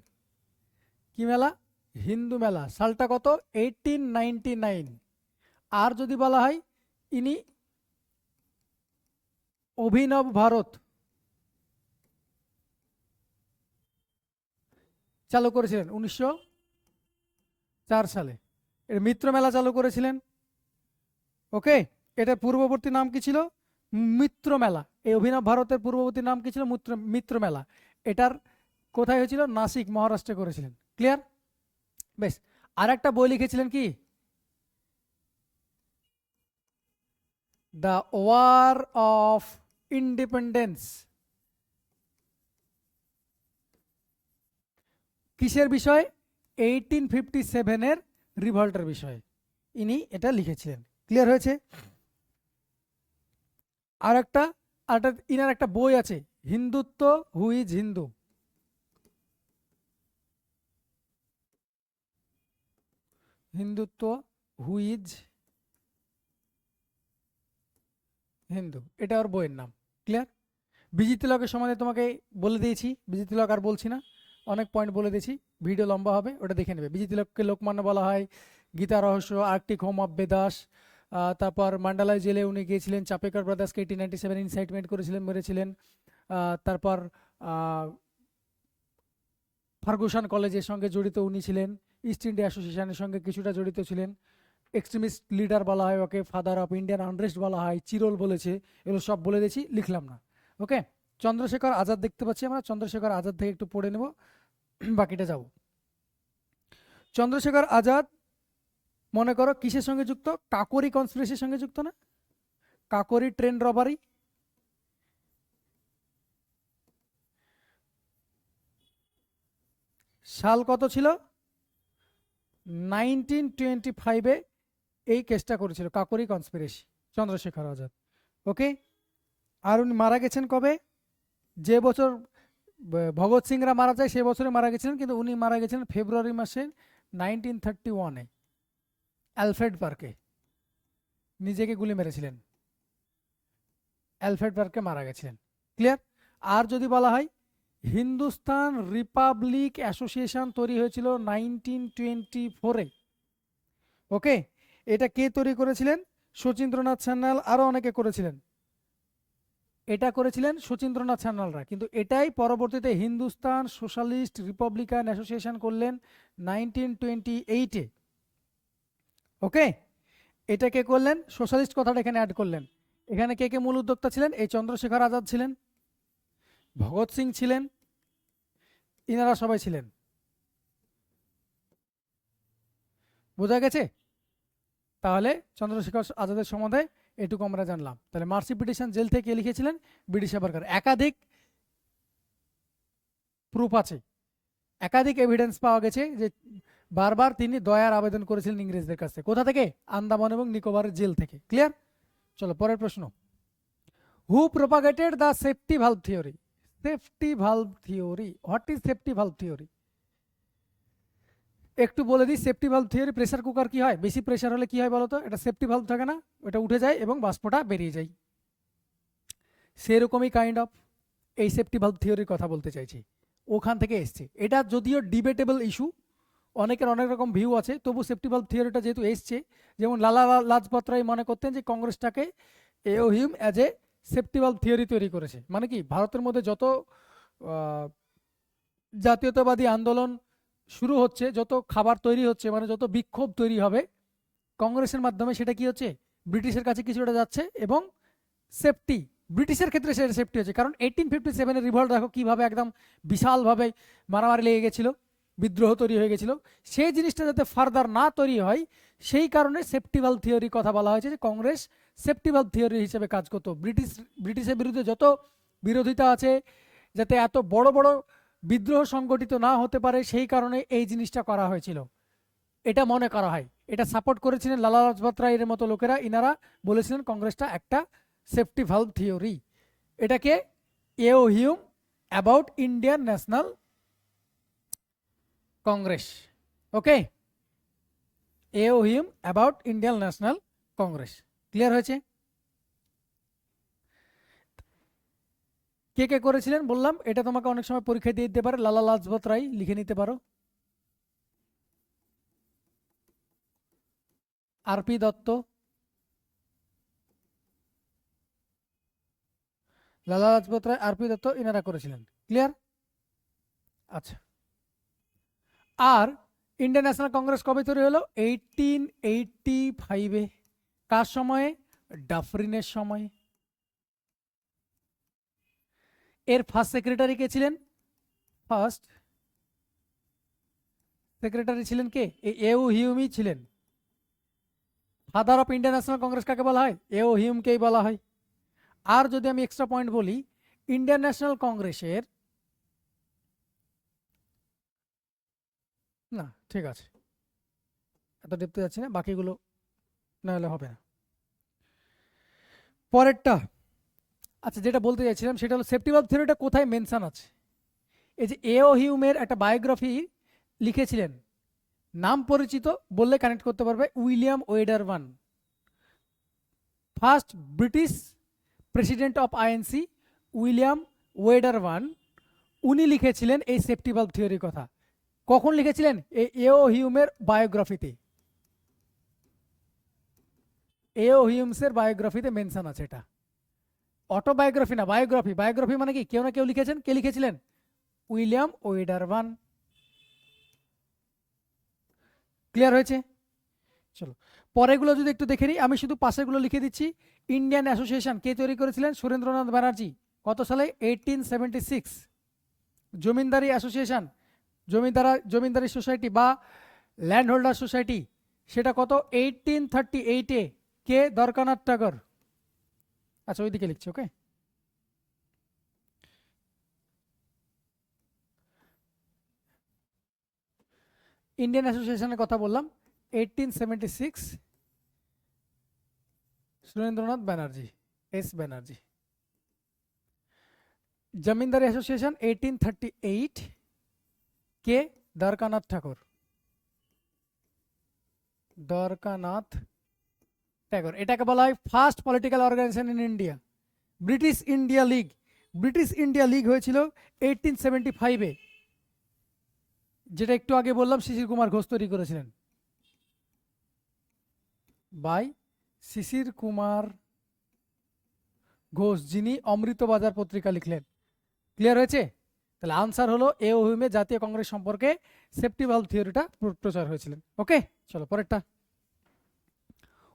কি মেলা? হিন্দু মেলা। সালটা কত? 1899। আর যদি বলা হয়, ইনি অভিনব ভারত চালু করেছিলেন 1904 সালে। এর মিত্র মেলা চালু করেছিলেন। ওকে, এটার পূর্ববর্তী নাম কি ছিল? মিত্র মেলা। এই অভিনব ভারতের পূর্ববর্তী নাম কি ছিল? মিত্র মেলা। এটার কোথায় হয়েছিল? নাসিক, মহারাষ্ট্রে করেছিলেন। ক্লিয়ার? বেশ। আর একটা বই লিখেছিলেন কি? The war of independence. কিসের বিষয়? 1857-এর রিভল্টের বিষয়ে ইনি এটা লিখেছিলেন। ক্লিয়ার হয়েছে? আর একটা ইনার একটা বই আছে, Hindutva, who is Hindu. Hindutva, who is Hindu, এটা ওর বইয়ের নাম। ক্লিয়ার? বিজি তিলকের সম্বন্ধে তোমাকে বলে দিয়েছি, বিজি তিলক আর বলছি না, অনেক পয়েন্ট বলে দিয়েছি, ভিডিও লম্বা হবে, ওটা দেখে নেবে। বিজি তিলককে লোকমান্য বলা হয়, গীতা রহস্য, আর্কটিক হোম অফ বেদাস, তারপর মান্ডালায় জেলে উনি গিয়েছিলেন, চাপেকর ব্রাদার্সকে 1897 ইনসাইটমেন্ট করেছিলেন, মেরেছিলেন। তারপর ফার্গুসন কলেজের সঙ্গে জড়িত উনি ছিলেন, ইস্ট ইন্ডিয়া অ্যাসোসিয়েশনের সঙ্গে কিছুটা জড়িত ছিলেন, এক্সট্রিমিস্ট লিডার বলা হয় ওকে, ফাদার অফ ইন্ডিয়ান আনরেস্ট বলা হয়, চিরল বলেছে, এগুলো সব বলে দিয়েছি, লিখলাম না। ওকে, চন্দ্রশেখর আজাদ দেখতে পাচ্ছি আমরা, চন্দ্রশেখর আজাদ থেকে একটু পড়ে নেব, বাকিটা যাব। চন্দ্রশেখর আজাদ মনে করো কিসের সঙ্গে যুক্ত? কাকোরি কনস্পিরেসির সঙ্গে যুক্ত না? Kakori train robbery. সাল কত ছিল? 1925-এ এই কেসটা করেছিল, কাকোরি কনস্পিরেসি, চন্দ্রশেখর আজাদ। ওকে, আর উনি মারা গেছেন কবে? যে বছর ভগৎ সিংরা মারা যায় সে বছরে মারা গেছিলেন, কিন্তু উনি মারা গেছিলেন ফেব্রুয়ারি মাসে 1931-এ অ্যালফ্রেড পার্কে, নিজেকে গুলি মেরেছিলেন, অ্যালফ্রেড পার্কে মারা গেছিলেন। ক্লিয়ার? আর যদি বলা হয়, হিন্দুস্তান রিপাবলিক অ্যাসোসিয়েশন তৈরি হয়েছিল 1924-এ। ওকে, এটা কে তৈরি করেছিলেন? শচীন্দ্রনাথ সান্যাল, আরও অনেকে করেছিলেন। এটা করেছিলেন শচীন্দ্রনাথ সান্যালরা, কিন্তু এটাই পরবর্তীতে হিন্দুস্তান সোশ্যালিস্ট রিপাবলিকান অ্যাসোসিয়েশন করলেন 1928-এ। ওকে, এটা কে করলেন? সোশ্যালিস্ট কথাটা এখানে অ্যাড করলেন। এখানে কে কে মূল উদ্যোক্তা ছিলেন? এই চন্দ্রশেখর আজাদ ছিলেন, ভগৎ সিং ছিলেন, ইনারা সবাই ছিলেন। বোঝা গেছে? তাহলে চন্দ্রশেখর আজাদের সম্বন্ধে এটুকু আমরা জানলাম। তাহলে মার্সি পিটিশন জেল থেকে লিখেছিলেন বিডি সাভারকর। একাধিক প্রুফ আছে, একাধিক এভিডেন্স পাওয়া গেছে যে বারবার তিনি দয়ার আবেদন করেছিলেন ইংরেজদের কাছে। কোথা থেকে? আন্দামান এবং নিকোবরের জেল থেকে। ক্লিয়ার? চলো পরের প্রশ্ন। Who propagated the safety valve theory? Safety valve theory, what is safety valve theory? একটু বলে দিই, safety valve theory, pressure cooker কি হয়? বেশি প্রেসার হলে কি হয় বলতো? এটা সেফটি ভালভ থাকে না, ওটা উঠে যায় এবং বাষ্পটা বেরিয়ে যায়, সেরকমই কাইন্ড অফ এই সেফটি ভালভ থিওরির কথা বলতে চাইছি, ওখান থেকে এসছে। এটা যদিও ডিবেটেবল ইস্যু, অনেকের অনেক রকম ভিউ আছে, তবু সেফটি ভালভ থিওরিটা যেহেতু এসছে, যেমন লালা লাজপত রায় মনে করতেন যে কংগ্রেসটাকে A O Hume as a safety valve theory তৈরি করেছে। মানে কি, ভারতের মধ্যে যত জাতীয়তাবাদী আন্দোলন শুরু হচ্ছে, যত খাবার তৈরি হচ্ছে, মানে যত বিক্ষোভ তৈরি হবে কংগ্রেসের মাধ্যমে, সেটা কি হচ্ছে? ব্রিটিশের কাছে কিছুটা যাচ্ছে এবং সেফটি, ব্রিটিশের ক্ষেত্রে সেটা সেফটি হচ্ছে। কারণ 1857-এর রিভল্ট দেখো কিভাবে একদম বিশালভাবে মারামারি লেগে গেছিল, বিদ্রোহ তৈরি হয়ে গেছিল, সেই জিনিসটা যাতে ফার্দার না তৈরি হয় সেই কারণে সেফটি ভালভ থিওরির কথা বলা হয়েছে, যে কংগ্রেস সেফটি ভালভ থিওরি হিসেবে কাজ করতো। ব্রিটিশের বিরুদ্ধে যত বিরোধিতা আছে, যাতে এত বড় বড় বিদ্রোহ সংগঠিত না হতে পারে, সেই কারণে এই জিনিসটা করা হয়েছিল, এটা মনে করা হয়। এটা সাপোর্ট করেছিলেন লালা লাজপত রায়ের মতো লোকেরা। ইনারা বলেছিলেন কংগ্রেসটা একটা সেফটি ভালভ থিওরি। এটাকে A O Hume about Indian National Congress. Okay, A O Hume about Indian National Congress. Clear হয়েছে? কে কে করেছিলেন বললাম, এটা তোমাকে অনেক সময় পরীক্ষা দিয়ে দিতে পারে। লালা লাজপত রায় লিখে নিতে পারো, আরপি দত্ত, লালা লাজপত রায়, আরপি দত্ত, ইনারা করেছিলেন। ক্লিয়ার? আচ্ছা, আর ইন্ডিয়ান ন্যাশনাল কংগ্রেস কবে তৈরি হলো? 1885-এ। কার সময়ে? ডাফরিনের সময়ে। এর ফার্স্ট সেক্রেটারি কে ছিলেন? ফার্স্ট সেক্রেটারি ছিলেন কে? এও হিউমই ছিলেন। Father of Indian National Congress কাকে বলা হয়? এও হিউমকেই বলা হয়। আর যদি আমি এক্সট্রা পয়েন্ট বলি, ইন্ডিয়ান ন্যাশনাল কংগ্রেসের, না ঠিক আছে, এত ডেপতে যাচ্ছি না, বাকিগুলো না হলে হবে না। পরেরটা, আচ্ছা যেটা বলতে চাইছিলাম সেটা হলো সেফটি ভালভ থিওরিটা কোথায় মেনশন আছে। এই যে এও হিউমের একটা বায়োগ্রাফি লিখেছিলেন, নাম পরিচিত বললে কানেক্ট করতে পারবে, William Wedderburn, first British president of INC William Wedderburn, উনি লিখেছিলেন এই সেফটি ভালভ থিওরির কথা। কখন লিখেছিলেন? এও হিউমের বায়োগ্রাফিতে, এও হিউমসের বায়োগ্রাফিতে মেনশন আছে। এটা অটোবায়োগ্রাফি না, বায়োগ্রাফি। বায়োগ্রাফি মানে কি? কেউ না কেউ লিখেছেন। কে লিখেছিলেন? William Wedderburn. ক্লিয়ার হয়েছে? চলো পরেগুলো যদি একটু দেখে নিই, আমি শুধু পাশেগুলো লিখে দিচ্ছি। ইন্ডিয়ান অ্যাসোসিয়েশন কে তৈরি করেছিলেন? সুরেন্দ্রনাথ ব্যানার্জি। কত সালে? 1876। জমিদারি অ্যাসোসিয়েশন, জমিদারি সোসাইটি বা ল্যান্ড হোল্ডার সোসাইটি, সেটা কত? 1838-এ। কে? দ্বারকানাথ টাগর। আচ্ছা ওইদিকে লিখছি। ওকে, ইন্ডিয়ান অ্যাসোসিয়েশনের কথা বললাম, 1876, সুরেন্দ্রনাথ ব্যানার্জি, এস ব্যানার্জি। জমিদারি অ্যাসোসিয়েশন 1838, কে? দ্বারকানাথ ঠাকুর, দ্বারকানাথ ট্যাগর। এটাকে বলা হয় first political organization in India. British India League, British India League হয়েছিল 1875-এ, যেটা একটু আগে বললাম শিশির কুমার ঘোষ তৈরি করেছিলেন, বাই শিশির কুমার ঘোষ, যিনি অমৃতবাজার পত্রিকা লিখলেন। ক্লিয়ার হয়েছে? তাহলে আনসার হলো এও হিউমে জাতীয় কংগ্রেস সম্পর্কে সেফটি ভালভ থিওরিটা প্রচার হয়েছিলেন। ওকে, চলো পরেরটা।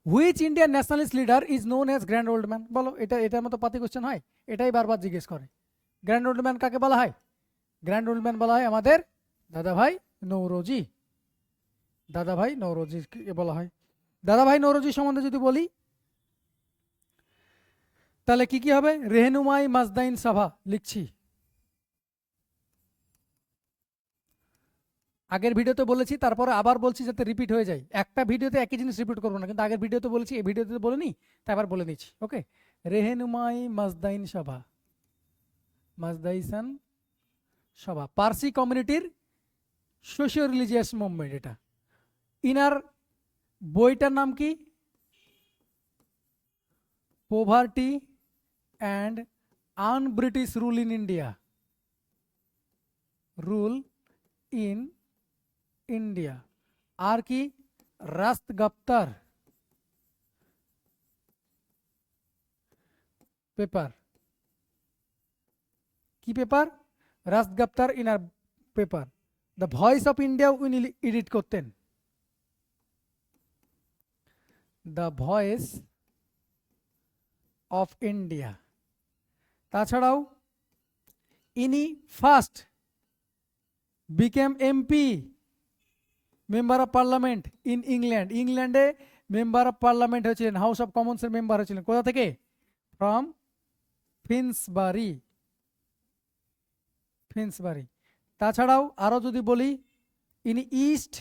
Which Indian nationalist leader is known as grand old man? বলো, এটার মতো পাতি কোশ্চেন হয়, এটাই বারবার জিজ্ঞেস করে। গ্র্যান্ড ওল্ড ম্যান কাকে বলা হয়? গ্র্যান্ড ওল্ড ম্যান বলা হয় আমাদের দাদাভাই নৌরোজি। দাদাভাই নৌরোজিকে বলা হয়। দাদাভাই নৌরোজি সম্বন্ধে যদি বলি তাহলে কি কি হবে? রেহনুমাই মাজদাইন সাভা লিখছি। আগের ভিডিওতে বলেছি, তারপরে আবার বলছি যাতে রিপিট হয়ে যায়। একটা ভিডিওতে একই জিনিস রিপিট করবো না, কিন্তু আগের ভিডিওতে বলেছি, এই ভিডিওতে বলিনি, তাই আবার বলে নিচ্ছি। ওকে, রেহনুমাই মাজদাইন সভা, মাজদাইসান সভা, পার্সি কমিউনিটির সোশিও রিলিজিয়াস মুভমেন্ট। এটা ইনার বইটার নাম কি? Poverty and unBritish rule in India, rule in India. আর কি? রাস্ত গাপ্তার পেপার। কি পেপার? রাস্ত গাপ্তার ইনার paper. The Voice of India উনি এডিট করতেন, দ্য ভয়েস অফ ইন্ডিয়া। তাছাড়াও ইনি first became MP, member of Parliament in England. ইংল্যান্ডে মেম্বার অফ পার্লামেন্ট হয়েছিলেন, হাউস অফ কমন্সের মেম্বার হয়েছিলেন। কোথা থেকে? From Finsbury. ফিন্সবারি। তাছাড়াও আরও যদি বলি, ইনি ইস্ট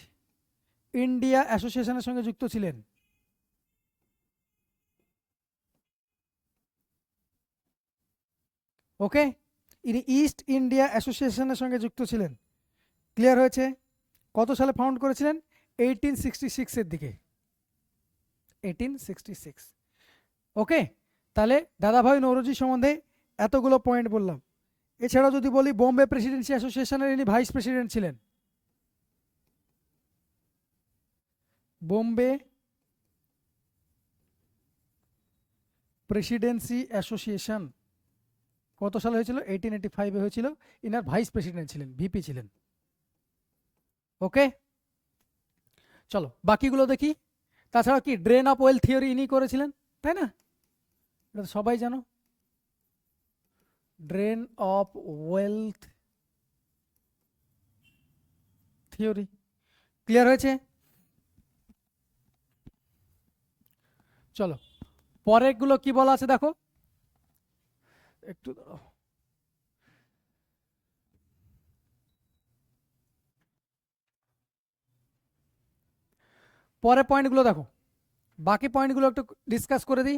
ইন্ডিয়া অ্যাসোসিয়েশনের সঙ্গে যুক্ত ছিলেন। ওকে, ইনি ইস্ট ইন্ডিয়া অ্যাসোসিয়েশনের সঙ্গে যুক্ত ছিলেন। ক্লিয়ার হয়েছে? কত সালে ফাউন্ড করেছিলেন? 1866-এর দিকে, 1866। ওকে, তাহলে দাদাভাই নওরোজি সম্বন্ধে এতগুলো পয়েন্ট বললাম। এছাড়াও যদি বলি, বোম্বে প্রেসিডেন্সি অ্যাসোসিয়েশনের ইনি ভাইস প্রেসিডেন্ট ছিলেন। বোম্বে প্রেসিডেন্সি অ্যাসোসিয়েশন কত সালে হয়েছিল? 1885-এ হয়েছিল। ইনার ভাইস প্রেসিডেন্ট ছিলেন, ভিপি ছিলেন। ওকে, চলো বাকিগুলো দেখি। তাছাড়া কি ড্রেন অফ ওয়েলথ থিওরি ইনি করেছিলেন, তাই না? এটা তো সবাই জানো, drain of wealth theory. Clear হয়েছে? চলো পরেরগুলো কি বলা আছে দেখো, একটু দাঁড়াও। পরের পয়েন্টগুলো দেখো, বাকি পয়েন্টগুলো একটু ডিসকাস করে দিই।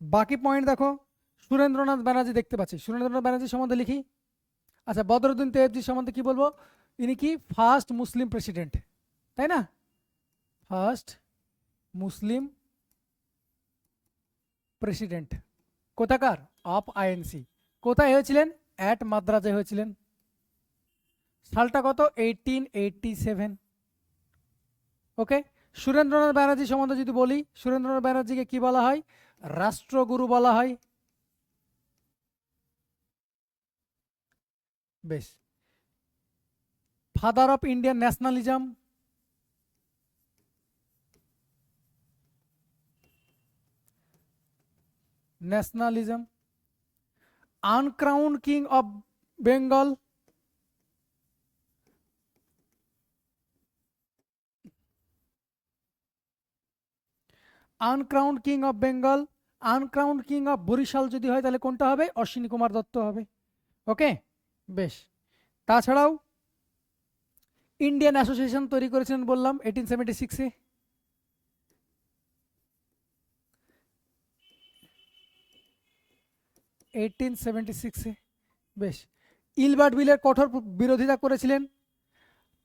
বাকি পয়েন্ট দেখো, সুরেন্দ্রনাথ ব্যানার্জি দেখতে পাচ্ছি। সুরেন্দ্রনাথ ব্যানার্জি সম্বন্ধে লিখি। আচ্ছা, বদরুদ্দিন তৈয়বজি সম্বন্ধে কি বলবো? ইনি কি ফার্স্ট মুসলিম প্রেসিডেন্ট, তাই না? ফার্স্ট মুসলিম প্রেসিডেন্ট কোথাকার? Of INC. কোথায় হয়েছিলেন? অ্যাট মাদ্রাজে হয়েছিলেন। সালটা কত? 1887। ওকে, সুরেন্দ্রনাথ ব্যানার্জি সম্বন্ধে যদি বলি, সুরেন্দ্রনাথ ব্যানার্জিকে কি বলা হয়? রাষ্ট্রগুরু বলা হয়। বেশ, father of Indian nationalism, nationalism. Uncrowned king of Bengal, uncrowned king of Bengal. Uncrowned king of Barisal যদি হয় তাহলে কোনটা হবে? অশ্বিনী কুমার দত্ত হবে। ওকে, বেশ। তাছাড়াও ইন্ডিয়ান অ্যাসোসিয়েশন তৈরি করেছিলেন বললাম 1876-এ। বেশ, ইলবার্ট বিলের কঠোর বিরোধিতা করেছিলেন।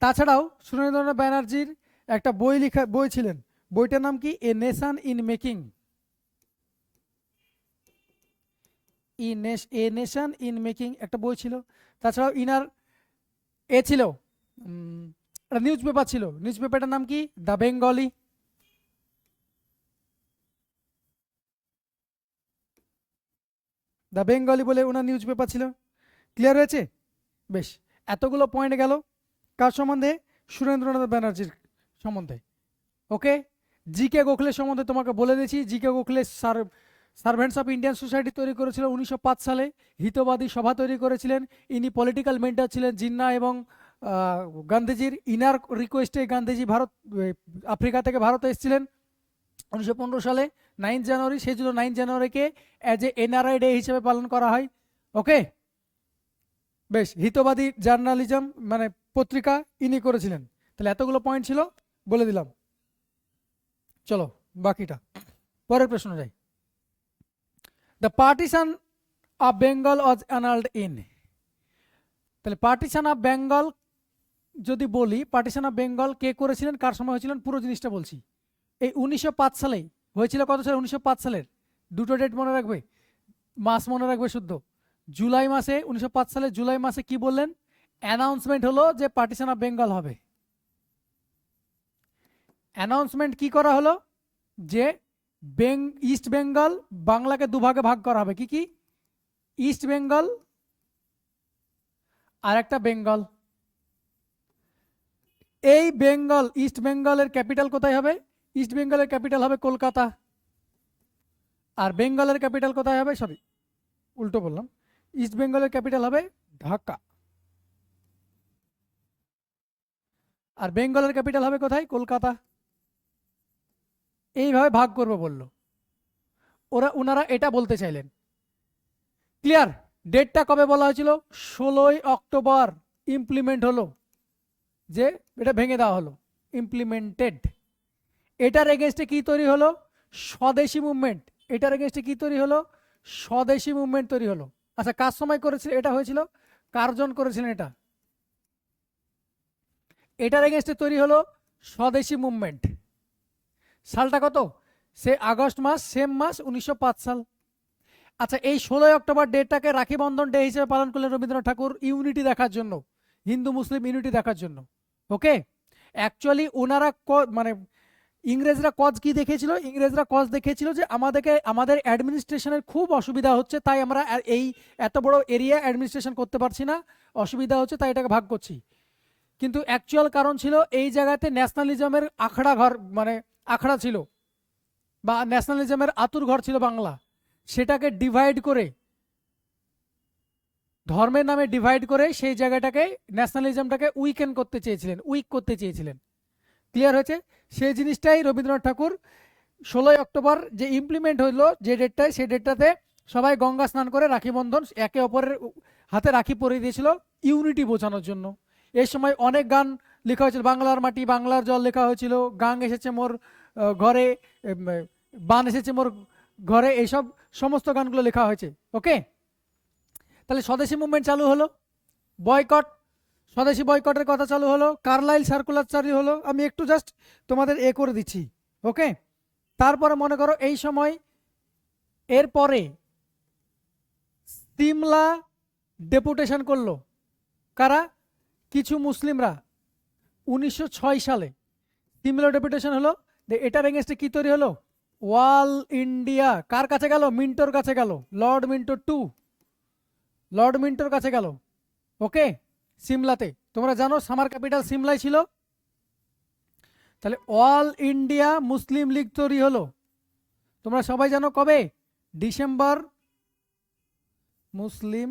তাছাড়াও সুরেন্দ্রনাথ ব্যানার্জির একটা বই ছিলেন, বইটার নাম কি? A nation in making. A nation in making একটা বই ছিল। তাছাড়াও ইনার ছিল একটা নিউজ পেপার ছিল, নিউজ পেপারটার নাম কি? The Bengali. দ্য বেঙ্গলি বলে ওনার নিউজ পেপার ছিল। ক্লিয়ার হয়েছে? বেশ, এতগুলো পয়েন্ট গেল কার সম্বন্ধে? সুরেন্দ্রনাথ ব্যানার্জির সম্বন্ধে। ওকে, জিকে গোখলে সম্বন্ধে তোমাকে বলে দিয়েছি। GK Gokhale servants of Indian society তৈরি করেছিল 1905 সালে। হিতবাদী সভা তৈরি করেছিলেন। ইনি পলিটিক্যাল মেন্টর ছিলেন জিন্না এবং গান্ধীজির। ইনার রিকোয়েস্টে গান্ধীজি আফ্রিকা থেকে ভারতে এসেছিলেন 1915 সালে 9 জানুয়ারি। সেই জন্য 9 জানুয়ারিকে অ্যাজ এ এনআরআই ডে হিসেবে পালন করা হয়। ওকে, বেশ, হিতবাদী জার্নালিজম মানে পত্রিকা ইনি করেছিলেন। তাহলে এতগুলো পয়েন্ট ছিল, বলে দিলাম। চলো বাকিটা পরের প্রশ্ন যাই। The partition of Bengal was annulled in. তাহলে পার্টিশন অফ বেঙ্গল যদি বলি, পার্টিশন অফ বেঙ্গল কে করেছিলেন, কার সময় হয়েছিলেন, পুরো জিনিসটা বলছি। এই 1905 সালেই হয়েছিল। কত সালে? 1905 সালের দুটো ডেট মনে রাখবে, মাস মনে রাখবে শুদ্ধ। জুলাই মাসে, 1905 সালে জুলাই মাসে কি বললেন? অ্যানাউন্সমেন্ট হলো যে পার্টিশন অফ বেঙ্গল হবে। অ্যানাউন্সমেন্ট কি করা হলো? যে ইস্ট বেঙ্গল বাংলাকে দুভাগে ভাগ করা হবে। কি কি? ইস্ট বেঙ্গল আর একটা বেঙ্গল। এই বেঙ্গল, ইস্ট বেঙ্গলের ক্যাপিটাল কোথায় হবে? ইস্ট বেঙ্গলের ক্যাপিটাল হবে কলকাতা। আর বেঙ্গলের ক্যাপিটাল কোথায় হবে? সরি, উল্টো বললাম। ইস্ট বেঙ্গলের ক্যাপিটাল হবে ঢাকা, আর বেঙ্গলের ক্যাপিটাল হবে কোথায়? কলকাতা। এইভাবে ভাগ করবো বললো ওনারা, এটা বলতে চাইলেন। ক্লিয়ার? ডেটটা কবে বলা হয়েছিল? 16ই অক্টোবর ইমপ্লিমেন্ট হলো, যে এটা ভেঙে দেওয়া হলো, ইমপ্লিমেন্টেড। এটার এগেনস্টে কি তৈরি হলো? স্বদেশী মুভমেন্ট। এটার এগেনস্টে কি তৈরি হলো? স্বদেশী মুভমেন্ট তৈরি হলো। আচ্ছা, কার সময় করেছিল এটা হয়েছিল? কার্জন করেছিলেন এটা। এটার এগেনস্টে তৈরি হলো স্বদেশী মুভমেন্ট। সালটা কত? সে আগস্ট মাস, সেম মাস 1905 সাল। আচ্ছা, এই 16ই অক্টোবর ডেটটাকে রাখি বন্ধন ডে হিসেবে পালন করলেন রবীন্দ্রনাথ ঠাকুর, ইউনিটি দেখার জন্য, হিন্দু মুসলিম ইউনিটি দেখার জন্য। ওকে, অ্যাকচুয়ালি ওনারা মানে ইংরেজরা কজ কি দেখেছিল? ইংরেজরা কজ দেখেছিল যে আমাদের অ্যাডমিনিস্ট্রেশনের খুব অসুবিধা হচ্ছে, তাই আমরা এই এত বড় এরিয়া অ্যাডমিনিস্ট্রেশন করতে পারছি না, অসুবিধা হচ্ছে, তাই এটাকে ভাগ করছি। কিন্তু অ্যাকচুয়াল কারণ ছিল এই জায়গাতে ন্যাশনালিজমের আখড়া ঘর, মানে আখড়া ছিল, বা ন্যাশনালিজমের আতুর ঘর ছিল বাংলা। সেটাকে ডিভাইড করে, ধর্মের নামে ডিভাইড করে সেই জায়গাটাকে, ন্যাশনালিজমটাকে উইকেন্ড করতে চেয়েছিলেন, উইক করতে চেয়েছিলেন। ক্লিয়ার হয়েছে? সেই জিনিসটাই রবীন্দ্রনাথ ঠাকুর 16ই অক্টোবর যে ইমপ্লিমেন্ট হইলো, যে ডেটটায়, সেই ডেটটাতে সবাই গঙ্গা স্নান করে রাখি বন্ধন, একে অপরের হাতে রাখি পরিয়ে দিয়েছিল, ইউনিটি বোঝানোর জন্য। এই সময় অনেক গান লেখা হয়েছিল, বাংলার মাটি বাংলার জল লেখা হয়েছিল, গাং এসেছে মোর ঘরে, বান এসেছে মোর ঘরে, এইসব সমস্ত গানগুলো লেখা হয়েছে। ওকে, তাহলে স্বদেশী মুভমেন্ট চালু হলো, বয়কট, স্বদেশী বয়কটের কথা চালু হলো, কার্লাইল সার্কুলার চালু হলো। আমি একটু জাস্ট তোমাদের করে দিচ্ছি। ওকে, তারপরে মনে করো এই সময়, এরপরে সিমলা ডেপুটেশন করলো কারা? কিছু মুসলিমরা 1906 সালে সিমলা ডেপুটেশন হলো। এটার এগেনস্টে কি তৈরি হলো? ওয়াল ইন্ডিয়া। কার কাছে গেল? মিন্টোর কাছে গেল, লর্ড মিন্টো টু, লর্ড মিন্টোর কাছে গেল। ওকে, সিমলাতে, তোমরা জানো সামার ক্যাপিটাল সিমলাই ছিল। তাহলে অল ইন্ডিয়া মুসলিম লীগ তৈরি হলো, তোমরা সবাই জানো কবে? ডিসেম্বর, মুসলিম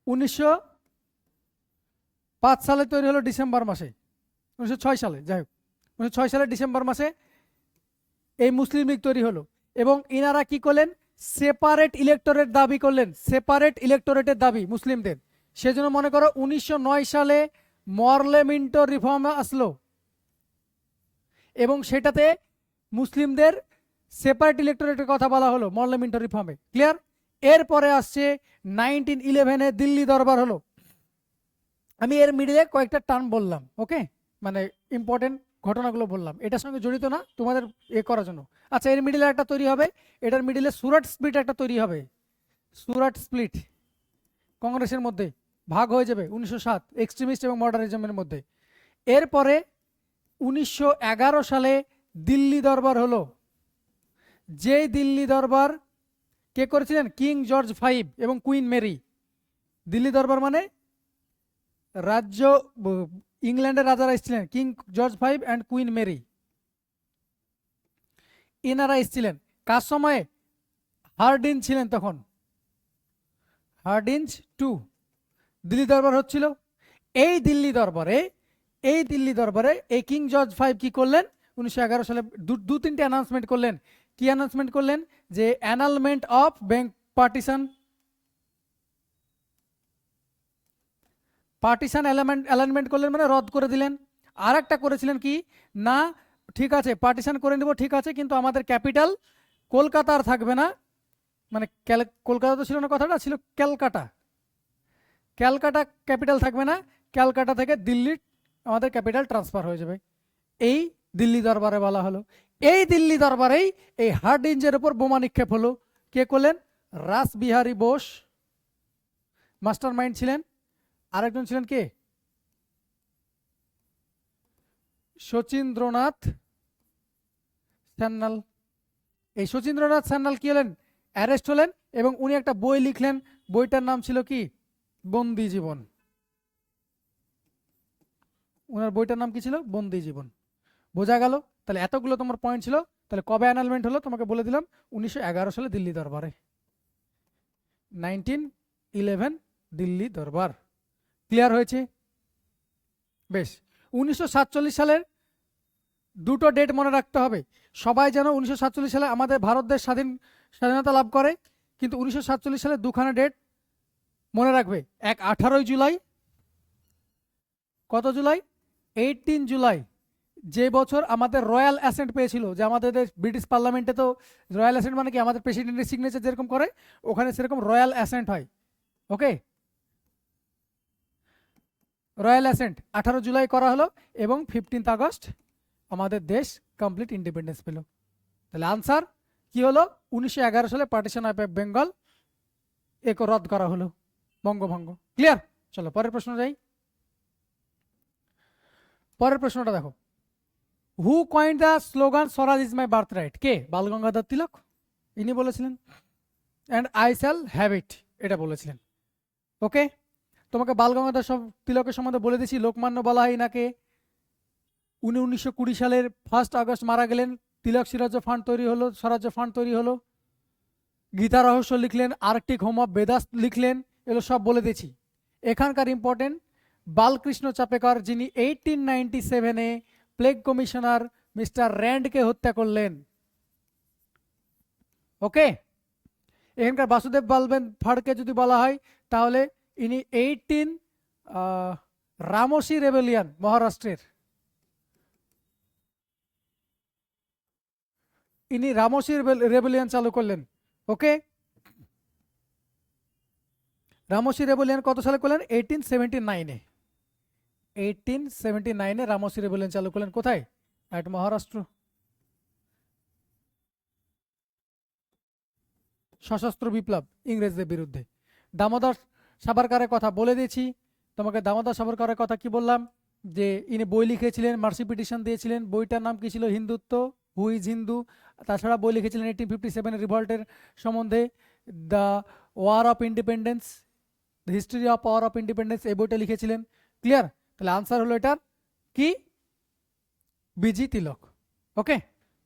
উনিশশো 5 সালে তৈরি হলো, ডিসেম্বর মাসে, 1906 সালে, যাই হোক 1906 সালের ডিসেম্বর মাসে এই মুসলিম লীগ তৈরি হলো। এবং ইনারা কি করলেন? সেপারেট ইলেক্টোরেট দাবি করলেন, সেপারেট ইলেক্টোরেটের দাবি মুসলিমদের। সেজন্য মনে করো 1909 সালে মরলে মিন্টো রিফর্ম আসলো, এবং সেটাতে মুসলিমদের সেপারেট ইলেক্টোরেটের কথা বলা হলো মরলে মিন্টো রিফর্মে। ক্লিয়ার? এরপরে আসছে 1911-এ দিল্লি দরবার হলো। আমি এর মিডিলে কয়েকটা টার্ম বললাম, ওকে, মানে ইম্পর্টেন্ট ঘটনাগুলো বললাম, এটার সঙ্গে জড়িত না, তোমাদের করার জন্য। আচ্ছা, এর মিডিলে একটা তৈরি হবে, এটার মিডিলে সুরাট স্প্লিট একটা তৈরি হবে, সুরাট স্প্লিট, কংগ্রেসের মধ্যে ভাগ হয়ে যাবে 1907, এক্সট্রিমিস্ট এবং মডারিজমের মধ্যে। এরপরে 1911 সালে দিল্লি দরবার হলো, যেই দিল্লি দরবার কে করেছিলেন? কিং জর্জ ফাইভ এবং কুইন মেরি। দিল্লি দরবার মানে রাজ্য, ইংল্যান্ডের রাজারা এসেছিলেন, King George five and Queen Mary, এনারা এসেছিলেন। কার সময়ে? হার্ডিঞ্জ ছিলেন তখন, হার্ডিঞ্জ টু, দিল্লি দরবার হচ্ছিল। এই দিল্লি দরবারে, এই কিং জর্জ ফাইভ কি করলেন? 1911 সালে দু তিনটে অ্যানাউন্সমেন্ট করলেন। কি অ্যানাউন্সমেন্ট করলেন? যে annulment of bank partition, partition alignment করলেন, মানে রদ করে দিলেন। আর একটা করেছিলেন কি না, ঠিক আছে পার্টিশন করে নেব, ঠিক আছে, কিন্তু আমাদের ক্যাপিটাল কলকাতা আর থাকবে না, মানে কলকাতা তো ছিল না, কথাটা ছিল ক্যালকাটা, ক্যালকাটা ক্যাপিটাল থাকবে না, ক্যালকাটা থেকে দিল্লি আমাদের ক্যাপিটাল ট্রান্সফার হয়ে যাবে। এই দিল্লি দরবারে বলা হলো। এই দিল্লি দরবারেই এই হার্ডিঞ্জের উপর বোমা নিক্ষেপ হলো। কে করলেন? রাসবিহারী বোস মাস্টার মাইন্ড ছিলেন। আরেকজন ছিলেন কে? শচীন্দ্রনাথ সান্যাল। এই শচীন্দ্রনাথ সান্যাল কি হলেন? অ্যারেস্ট হলেন, এবং উনি একটা বই লিখলেন, বইটার নাম ছিল কি? বন্দি জীবন। ওনার বইটার নাম কি ছিল? বন্দি জীবন। বোঝা গেল? তাহলে এতগুলো তোমার পয়েন্ট ছিল। তাহলে কবে অ্যানালমেন্ট হলো তোমাকে বলে দিলাম, 1911 সালে দিল্লি দরবারে, 1911 দিল্লি দরবার। ক্লিয়ার হয়েছে? বেশ, 1947 সালের দুটো ডেট মনে রাখতে হবে। সবাই যেন 1947 সালে আমাদের ভারত দেশ স্বাধীনতা লাভ করে, কিন্তু 1947 সালে দুখানা ডেট মনে রাখবে। এক 18 জুলাই, কত জুলাই? 18 জুলাই, যে বছর আমাদের রয়্যাল অ্যাসেন্ট পেয়েছিল। যে আমাদের ব্রিটিশ পার্লামেন্টে তো রয়্যাল অ্যাসেন্ট মানে কি, আমাদের প্রেসিডেন্টের সিগনেচার যেরকম করে ওখানে সেরকম রয়্যাল অ্যাসেন্ট হয়। ওকে, রয়্যাল অ্যাসেন্ট 18 জুলাই করা হলো এবং 15 আগস্ট আমাদের দেশ কমপ্লিট ইন্ডিপেন্ডেন্স পেল। তাহলে আনসার কি হলো? 1911 সালে পার্টিশন অফ বেঙ্গল এক রদ করা হলো, বঙ্গভঙ্গ। ক্লিয়ার? চলো পরের প্রশ্ন যাই। পরের প্রশ্নটা দেখো, who coined the slogan Swaraj is my birthright? কে? বালগঙ্গাধর তিলক, ইনি বলেছিলেন। And I shall have it, এটা বলেছিলেন। ওকে, তোমাকে বালগঙ্গাধর তিলকের সম্বন্ধে বলে দিয়েছি। লোকমান্য বলা হয় নাকে। উনি 1920 সালের 1 আগস্ট মারা গেলেন। তিলক স্বরাজ্য ফান্ড তৈরি হলো। গীতা রহস্য লিখলেন, আর্কটিক হোম অফ বেদাস লিখলেন, এগুলো সব বলে দিয়েছি। এখানকার ইম্পর্টেন্ট, বালকৃষ্ণ চাপেকর যিনি 1897-এ প্লেগ কমিশনার মিস্টার র্যান্ডকে হত্যা করলেন। ওকে, এখানকার বাসুদেব বালবেন ফাড়কে যদি বলা হয় তাহলে ইনি 18 রামসি রেবেলিয়ান, মহারাষ্ট্রের, ইনি রামসি রেবেলিয়ান চালু করলেন। ওকে, রামসি রেবেলিয়ান কত সালে করলেন? 1879-এ। 1879-এ রামসি রেবেলিয়ান চালু করলেন। কোথায়? এট মহারাষ্ট্র। সশস্ত্র বিপ্লব ইংরেজদের বিরুদ্ধে। দামোদর সাভারকারের কথা বলে দিয়েছি তোমাকে। দামোদর সাভারকারের কথা কি বললাম? যে ইনি বই লিখেছিলেন, মার্সি পিটিশন দিয়েছিলেন। বইটার নাম কি ছিল? Hindutva, who is Hindu. তাছাড়া বই লিখেছিলেন 1857 রিভল্টের সম্বন্ধে, the war of independence, the history of war of independence, এই বইটা লিখেছিলেন। ক্লিয়ার? তাহলে আনসার হলো এটার কি? বিজি তিলক। ওকে,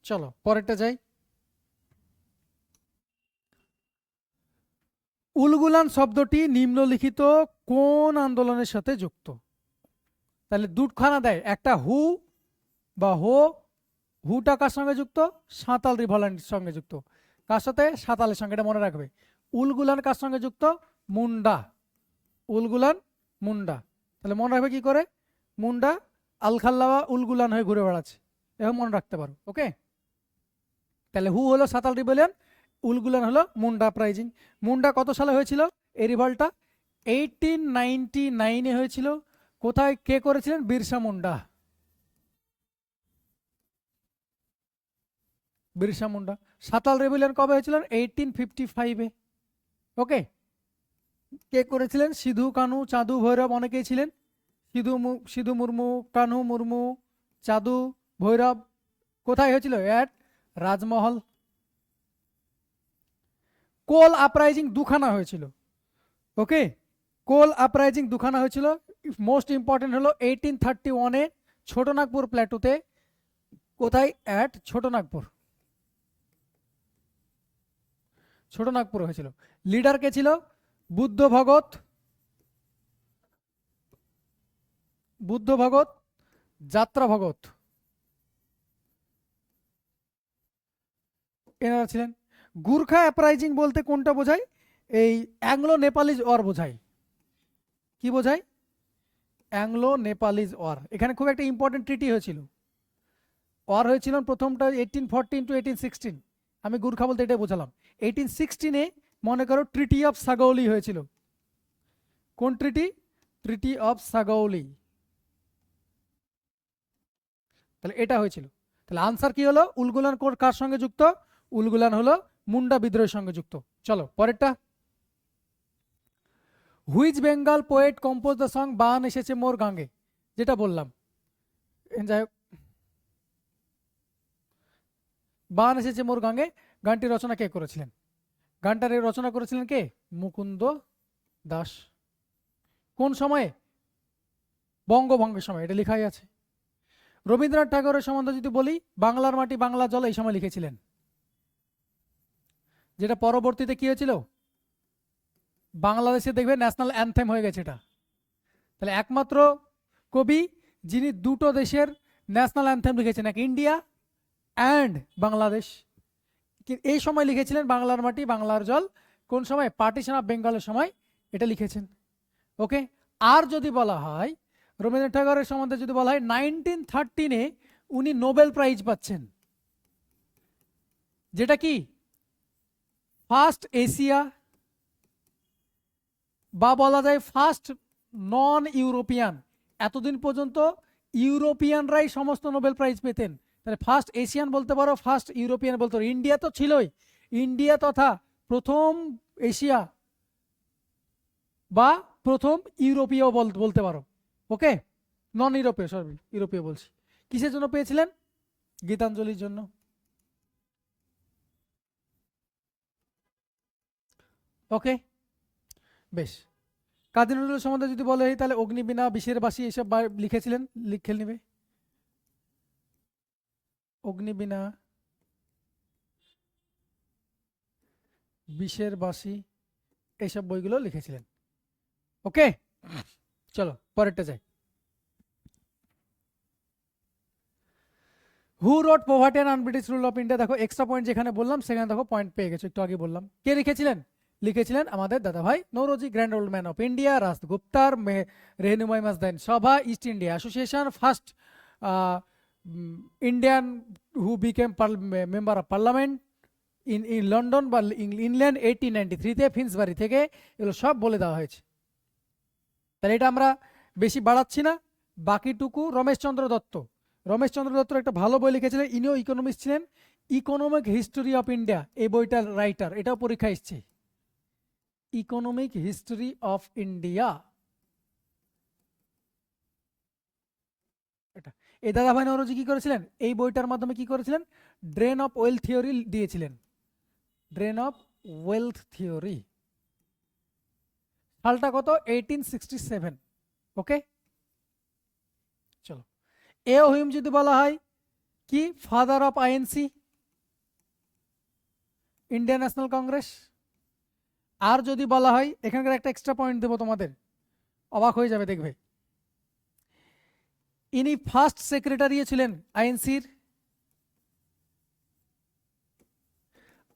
চলো পরেরটা যাই। উলগুলান শব্দটি নিম্নলিখিত কোন আন্দোলনের সাথে যুক্ত? তাহলে দুখানা দেয়, একটা হু বা হো। হুটা কার সঙ্গে যুক্ত? সাঁতাল রিভল্টের সঙ্গে যুক্ত। কার সাথে? সাঁতালের সঙ্গে, এটা মনে রাখবে। উলগুলান কার সঙ্গে যুক্ত? মুন্ডা। উলগুলান মুন্ডা। তাহলে মনে রাখবে কি করে? মুন্ডা আলখাল্লাওয়া উলগুলান হয়ে ঘুরে বেড়াচ্ছে, এরকম মনে রাখতে পারো। ওকে, তাহলে হু হলো সাঁতাল রিবেলিয়ন, উলগুলান হলো মুন্ডা প্রাইজিং। মুন্ডা কত সালে হয়েছিল এই রিভল্টটা? 1899-এ হয়েছিল। কোথায়, কে করেছিলেন? বিরসা মুন্ডা। বিরসা মুন্ডা। সাঁতাল রেবেলিয়ন কবে হয়েছিল? 1855-এ। ওকে, কে করেছিলেন? সিধু কানু, চাঁদু ভৈরব, অনেকেই ছিলেন। সিধু মুর্মু, কানু মুর্মু, চাঁদু ভৈরব। কোথায় হয়েছিল? এট রাজমহল। কোল আপরাইজিং দুখানা হয়েছিল। ওকে, কোল আপরাইজিং দুখানা হয়েছিল। মোস্ট ইম্পর্টেন্ট হলো 1831-এ ছোটনাগপুর প্ল্যাটুতে। কোথায়? এট ছোটনাগপুর। ছোটনাগপুর হয়েছিল। লিডার কে ছিল? বুদ্ধ ভগত, যাত্রা ভগত, এনারা ছিলেন। গুর্খা অ্যাপ্রাইজিং বলতে কোনটা বোঝায়? এই অ্যাংলো নেপালিজ ওয়ার বোঝায়। কি বোঝায়? Anglo Nepalese war. এখানে খুব একটা ইম্পর্টেন্ট ট্রিটি হয়েছিল। ওয়ার হয়েছিল প্রথমটা 1814 to 1816। আমি গুর্খা বলতে এটাই বোঝালাম। 1816-এ মনে করো ট্রিটি অফ সাগৌলি হয়েছিল। কোন ট্রিটি? Treaty of সাগৌলি। তাহলে এটা হয়েছিল। তাহলে আনসার কি হলো? উলগুলান কার সঙ্গে যুক্ত? উলগুলান হলো মুন্ডা বিদ্রোহের সঙ্গে যুক্ত। চলো পরেরটা। Which Bengal poet compose the song বান এসেছে মোর গাঙ্গে? যেটা বললাম, যাই হোক, বান এসেছে মোর গাঙ্গে গানটি রচনা কে করেছিলেন? গানটার রচনা করেছিলেন কে? মুকুন্দ দাস। কোন সময়ে? বঙ্গভঙ্গের সময়, এটা লেখাই আছে। রবীন্দ্রনাথ ঠাকুরের সম্বন্ধে যদি বলি, বাংলার মাটি বাংলা জল এই সময় লিখেছিলেন, যেটা পরবর্তীতে কি হয়েছিল? বাংলাদেশে দেখবে ন্যাশনাল অ্যানথেম হয়ে গেছে এটা। তাহলে একমাত্র কবি যিনি দুটো দেশের ন্যাশনাল অ্যান্থেম লিখেছেন, এক ইন্ডিয়া অ্যান্ড বাংলাদেশ। এই সময় লিখেছিলেন বাংলার মাটি বাংলার জল, কোন সময়? পার্টিশন অফ বেঙ্গলের সময় এটা লিখেছেন। ওকে। আর যদি বলা হয় রবীন্দ্রনাথ ঠাকুরের সম্বন্ধে যদি বলা হয় 1913-এ উনি নোবেল প্রাইজ পাচ্ছেন, যেটা কি ফার্স্ট এশিয়া বা বলা যায় ফার্স্ট নন ইউরোপিয়ান। এতদিন পর্যন্ত ইউরোপিয়ানরাই সমস্ত নোবেল প্রাইজ পেতেন, তাহলে ফার্স্ট এশিয়ান বলতে পারো, ফার্স্ট ইউরোপিয়ান বলতে পারো। ইন্ডিয়া তো ছিলই, ইন্ডিয়া তথা প্রথম এশিয়া বা প্রথম ইউরোপীয় বলতে পারো। ওকে, নন ইউরোপীয়, সরি ইউরোপীয় বলছি। কিসের জন্য পেয়েছিলেন? গীতাঞ্জলির জন্য। ওকে, বেশ। কাজী নজরুল সম্বন্ধে যদি বলে তাহলে অগ্নিবীণা, বিষের বাসি এসব লিখেছিলেন, লিখে নেবে। অগ্নিবীণা, বিষের বাসি এইসব বইগুলো লিখেছিলেন। ওকে, চলো পরেরটা যাই। Who wrote poverty and unBritish rule of India? দেখো এক্সট্রা পয়েন্ট যেখানে বললাম সেখানে দেখো পয়েন্ট পেয়ে গেছো, একটু আগে বললাম। কে লিখেছিলেন? লিখেছিলেন আমাদের দাদা ভাই Naoroji, grand old man of India, রাজগুপ্তার, রেহনুমাই মাজদাইন সভা, east India association, first Indian who became member of Parliament in London বা ইংল্যান্ড 1893-তে ফিন্সবারি থেকে, এগুলো সব বলে দেওয়া হয়েছে। তাহলে এটা আমরা বেশি বাড়াচ্ছি না। বাকিটুকু রমেশচন্দ্র দত্ত, রমেশচন্দ্র দত্তর একটা ভালো বই লিখেছিলেন, ইনিও ইকোনমিক্স ছিলেন, ইকোনমিক হিস্টোরি অফ ইন্ডিয়া, এই বইটার রাইটার, এটাও পরীক্ষা এসছে, ইকোনমিক হিস্টোরি অফ ইন্ডিয়া। এটা এই দাদাভাই নওরোজি কি করেছিলেন? এই বইটার মাধ্যমে কি করেছিলেন? ড্রেন অফ ওয়েলথ থিওরি দিয়েছিলেন, ড্রেন অফ ওয়েলথ থিওরি। সালটা কত? 1867। ওকে, চলো। এ হুইম যদি বলা হয় কি? Father of INC, Indian National Congress. আর যদি বলা হয়, এখানকার একটা এক্সট্রা পয়েন্ট দেবো তোমাদের, অবাক হয়ে যাবে দেখবে, ইনি ফার্স্ট সেক্রেটারি ছিলেন আইএনসির।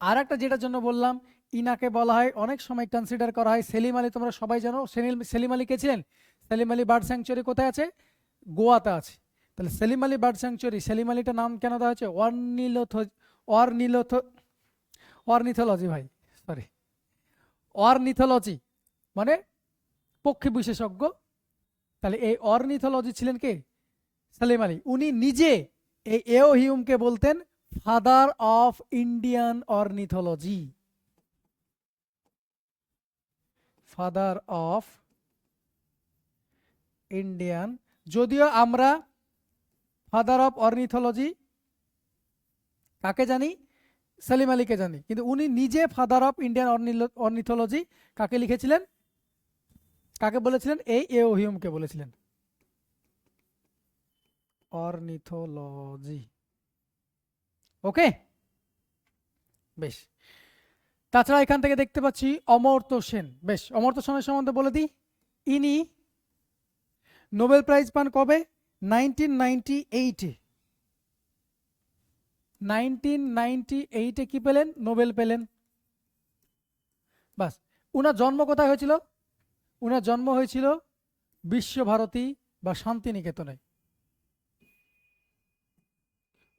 আর একটা যেটার জন্য বললাম, ইনাকে বলা হয় অনেক সময় কনসিডার করা হয় সেলিম আলী, তোমরা সবাই জানো সেলিম আলী কে ছিলেন? সেলিম আলী বার্ড স্যাংচুয়ারি কোথায় আছে? গোয়াতে আছে। তাহলে সেলিম আলী বার্ড স্যাংচুয়ারি, সেলিম আলীটা নাম কেন দেওয়া হয়েছে? অর্নিথোলজি ভাই, সরি, অর্নিথোলজি মানে পক্ষী বিশেষজ্ঞ। তাহলে এই অর্নিথোলজি ছিলেন কে? সেলিম আলী। উনি নিজে এই এও হিউমকে বলতেন father of Indian ornithology, father of Indian. যদিও আমরা ফাদার অফ অর্নিথোলজি কাকে জানি? সেলিম আলীকে জানি, কিন্তু উনি নিজে ফাদার অফ ইন্ডিয়ান অর্নিথোলজি কাকে লিখেছিলেন? কাকে বলেছিলেন? এই এও হিউমকে বলেছিলেন অর্নিথোলজি। ওকে, বেশ। তাছাড়া এখান থেকে দেখতে পাচ্ছি অমর্ত্য সেন। বেশ, অমর্ত্য সেনের সম্বন্ধে বলে দিই, ইনি নোবেল প্রাইজ পান কবে? 1998-এ। 1998-এ কি পেলেন? নোবেল পেলেন। বাস। উনার জন্ম কোথায় হয়েছিল? উনার জন্ম হয়েছিল বিশ্বভারতী বা শান্তিনিকেতনে।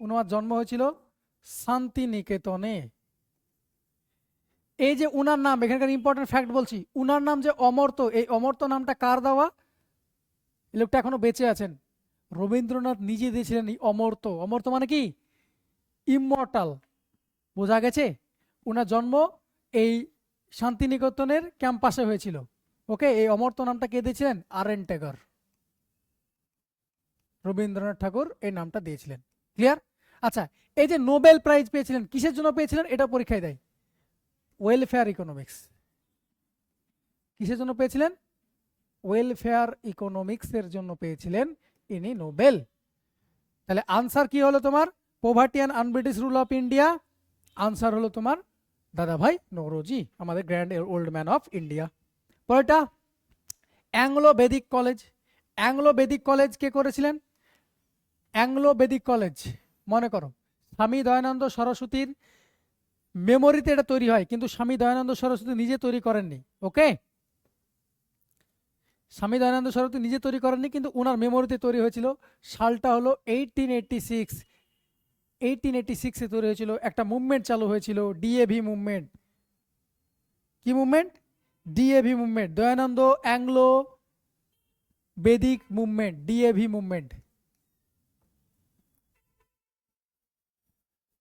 উনার জন্ম হয়েছিল শান্তিনিকেতনে। এই যে উনার নাম, এখানকার ইম্পর্টেন্ট ফ্যাক্ট বলছি, উনার নাম যে অমর্ত্য, এই অমর্ত্য নামটা কার দেওয়া? এই লোকটা এখনো বেঁচে আছেন, রবীন্দ্রনাথ নিজে দিয়েছিলেন এই অমর্ত্য। অমর্ত্য মানে কি? ইমমর্টাল, বোঝা গেছে? উনার জন্ম এই শান্তিনিকেতনের ক্যাম্পাসে হয়েছিল। ওকে, এই অমর্ত্য নামটা কে দিয়েছিলেন? আর.এন. টেগর। রবীন্দ্রনাথ ঠাকুর এই নামটা দিয়েছিলেন। ক্লিয়ার? আচ্ছা, এই যে নোবেল প্রাইজ পেয়েছিলেন, কিসের জন্য পেয়েছিলেন? এটা পরীক্ষায় দেয়, ওয়েলফেয়ার ইকোনমিক্স। কিসের জন্য পেয়েছিলেন? ওয়েলফেয়ার ইকোনমিক্সের জন্য পেয়েছিলেন ইনি নোবেল। তাহলে আনসার কি হলো তোমার? Poverty and unBritish rule of India. Answer হলো তোমার দাদাভাই নওরোজি, আমাদের grand old man of India. পরেরটা অ্যাংলো বেদিক কলেজ। অ্যাংলো বেদিক কলেজ কে করেছিলেন? অ্যাংলো বেদিক কলেজ, মনে করো স্বামী দয়ানন্দ সরস্বতীর মেমোরিতে এটা তৈরি হয়, কিন্তু স্বামী দয়ানন্দ সরস্বতী নিজে তৈরি করেননি। ওকে, স্বামী দয়ানন্দ সরস্বতী নিজে তৈরি করেননি, কিন্তু ওনার মেমোরিতে তৈরি হয়েছিল। সালটা হলো 1886। 1886-এ তৈরি হয়েছিল। একটা মুভমেন্ট চালু হয়েছিল, ডিএভি মুভমেন্ট। কি movement? DAV movement, Dayanand Anglo Vedic movement, DAV movement.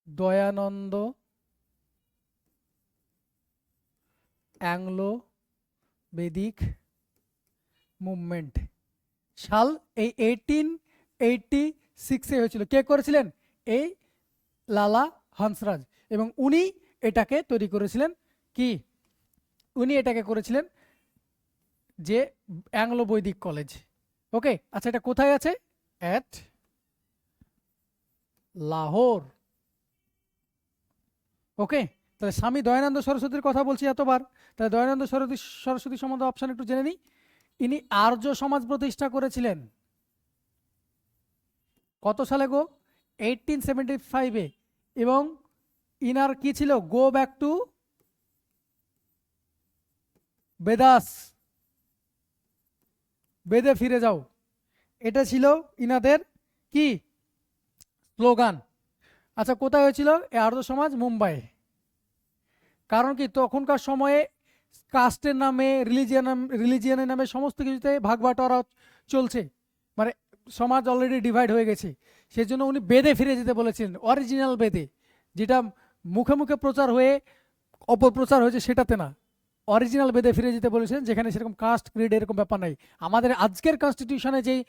Dayanand Anglo Vedic movement সাল এই 1886-এ হয়েছিল। কে করেছিলেন? এই লালা হংসরাজ। এবং উনি এটাকে তৈরি করেছিলেন। কি? উনি এটাকে করেছিলেন যে অ্যাংলো বৈদিক কলেজ। ওকে, আচ্ছা এটা কোথায় আছে? অ্যাট লাহোর। ওকে, তাহলে স্বামী দয়ানন্দ সরস্বতীর কথা বলছি এতবার, তাহলে দয়ানন্দ সরস্বতী সম্বন্ধে অপশন একটু জেনে নিই। ইনি আর্য সমাজ প্রতিষ্ঠা করেছিলেন কত সালে গো? 1875-এ। এবং ইনার কি ছিল? গো ব্যাক টু বেদাস, বেদে ফিরে যাও, এটা ছিল ইনাদের কি স্লোগান। আচ্ছা কোথায় হয়েছিল এই আর্য সমাজ? মুম্বাই। কারণ কি তখনকার সময়ে কাস্টের নামে, রিলিজিয়ানের নামে সমস্ত কিছুতে ভাগ বাটোয়ারা চলছে, মানে সমাজ অলরেডি ডিভাইড হয়ে গেছে। সেজন্য উনি বেদে ফিরে যেতে বলেছিলেন, অরিজিনাল বেদে, যেটা মুখে মুখে প্রচার হয়ে অপপ্রচার হয়েছে সেটাতে না, অরিজিনাল বেদে ফিরে যেতে বলেছেন, যেখানে সেরকম কাস্ট ক্রিড এরকম ব্যাপার নাই। আমাদের আজকের কনস্টিটিউশনে যেই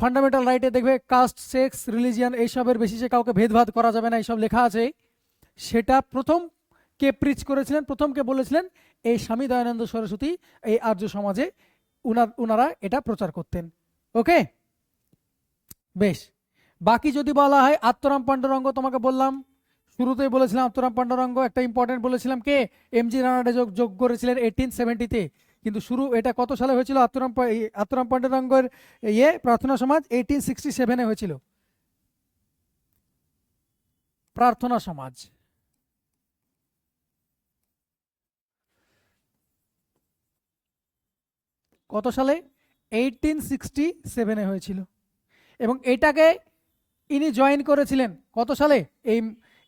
ফান্ডামেন্টাল রাইটে দেখবে কাস্ট, সেক্স, রিলিজিয়ান এইসবের বেসিসে কাউকে ভেদভাদ করা যাবে না, এইসব লেখা আছে। সেটা প্রথম কে প্রিচ করেছিলেন, প্রথম কে বলেছিলেন? এই স্বামী দয়ানন্দ সরস্বতী এই আর্য সমাজে উনারা এটা প্রচার করতেন। ওকে, বেশ। বাকি যদি বলা হয় আত্মরাম পাণ্ডুরঙ্গ, তোমাকে বললাম শুরুতেই বলেছিলাম আত্মরাম পাণ্ডুরঙ্গ একটা ইম্পর্টেন্ট বলেছিলাম, কে? এমজি রানাডে যোগ করেছিলেন 1870-তে। কিন্তু শুরু এটা কত সালে হয়েছিল? আত্মরাম পাণ্ডুরঙ্গের প্রার্থনা সমাজ 1867-এ হয়েছিল। প্রার্থনা সমাজ কত সালে? 1867-এ হয়েছিল। এবং এটাকে ইনি জয়েন করেছিলেন কত সালে? এই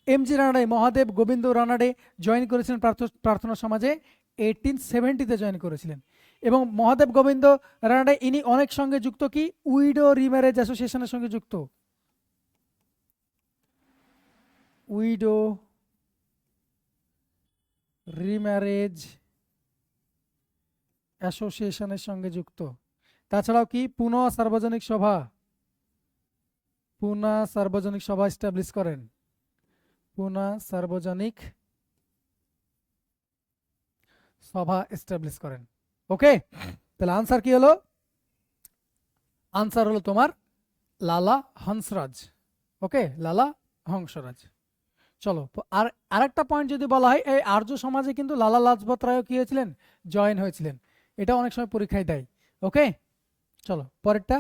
এমজি রানাডে, মহাদেব গোবিন্দ রানাডে জয়েন করেছিলেন প্রার্থনা সমাজে 1870-তে জয়েন করেছিলেন। এবং মহাদেব গোবিন্দ রানাডে ইনি অনেক সঙ্গে যুক্ত, কি? উইডো রিম্যারেজ অ্যাসোসিয়েশনের সঙ্গে যুক্ত। উইডো রিম্যারেজ অ্যাসোসিয়েশনের সঙ্গে যুক্ত। তাছাড়াও কি? পুনা সার্বজনিক সভা, পুনা সার্বজনিক সভা এস্টাবলিশ করেন, পুনা সার্বজনিক সভা এস্টাবলিশ করেন। ওকে, তাহলে আনসার কি হলো? আনসার হলো তোমার লালা হংসরাজ। ওকে, লালা হংসরাজ। চলো, আর আরেকটা পয়েন্ট যদি বলা হয়, এই আর্য সমাজে কিন্তু লালা লাজপত রায়ও কি হয়েছিলেন? জয়েন হয়েছিলেন। এটা অনেক সময় পরীক্ষায় দেয়। ওকে, চলো পরেরটা।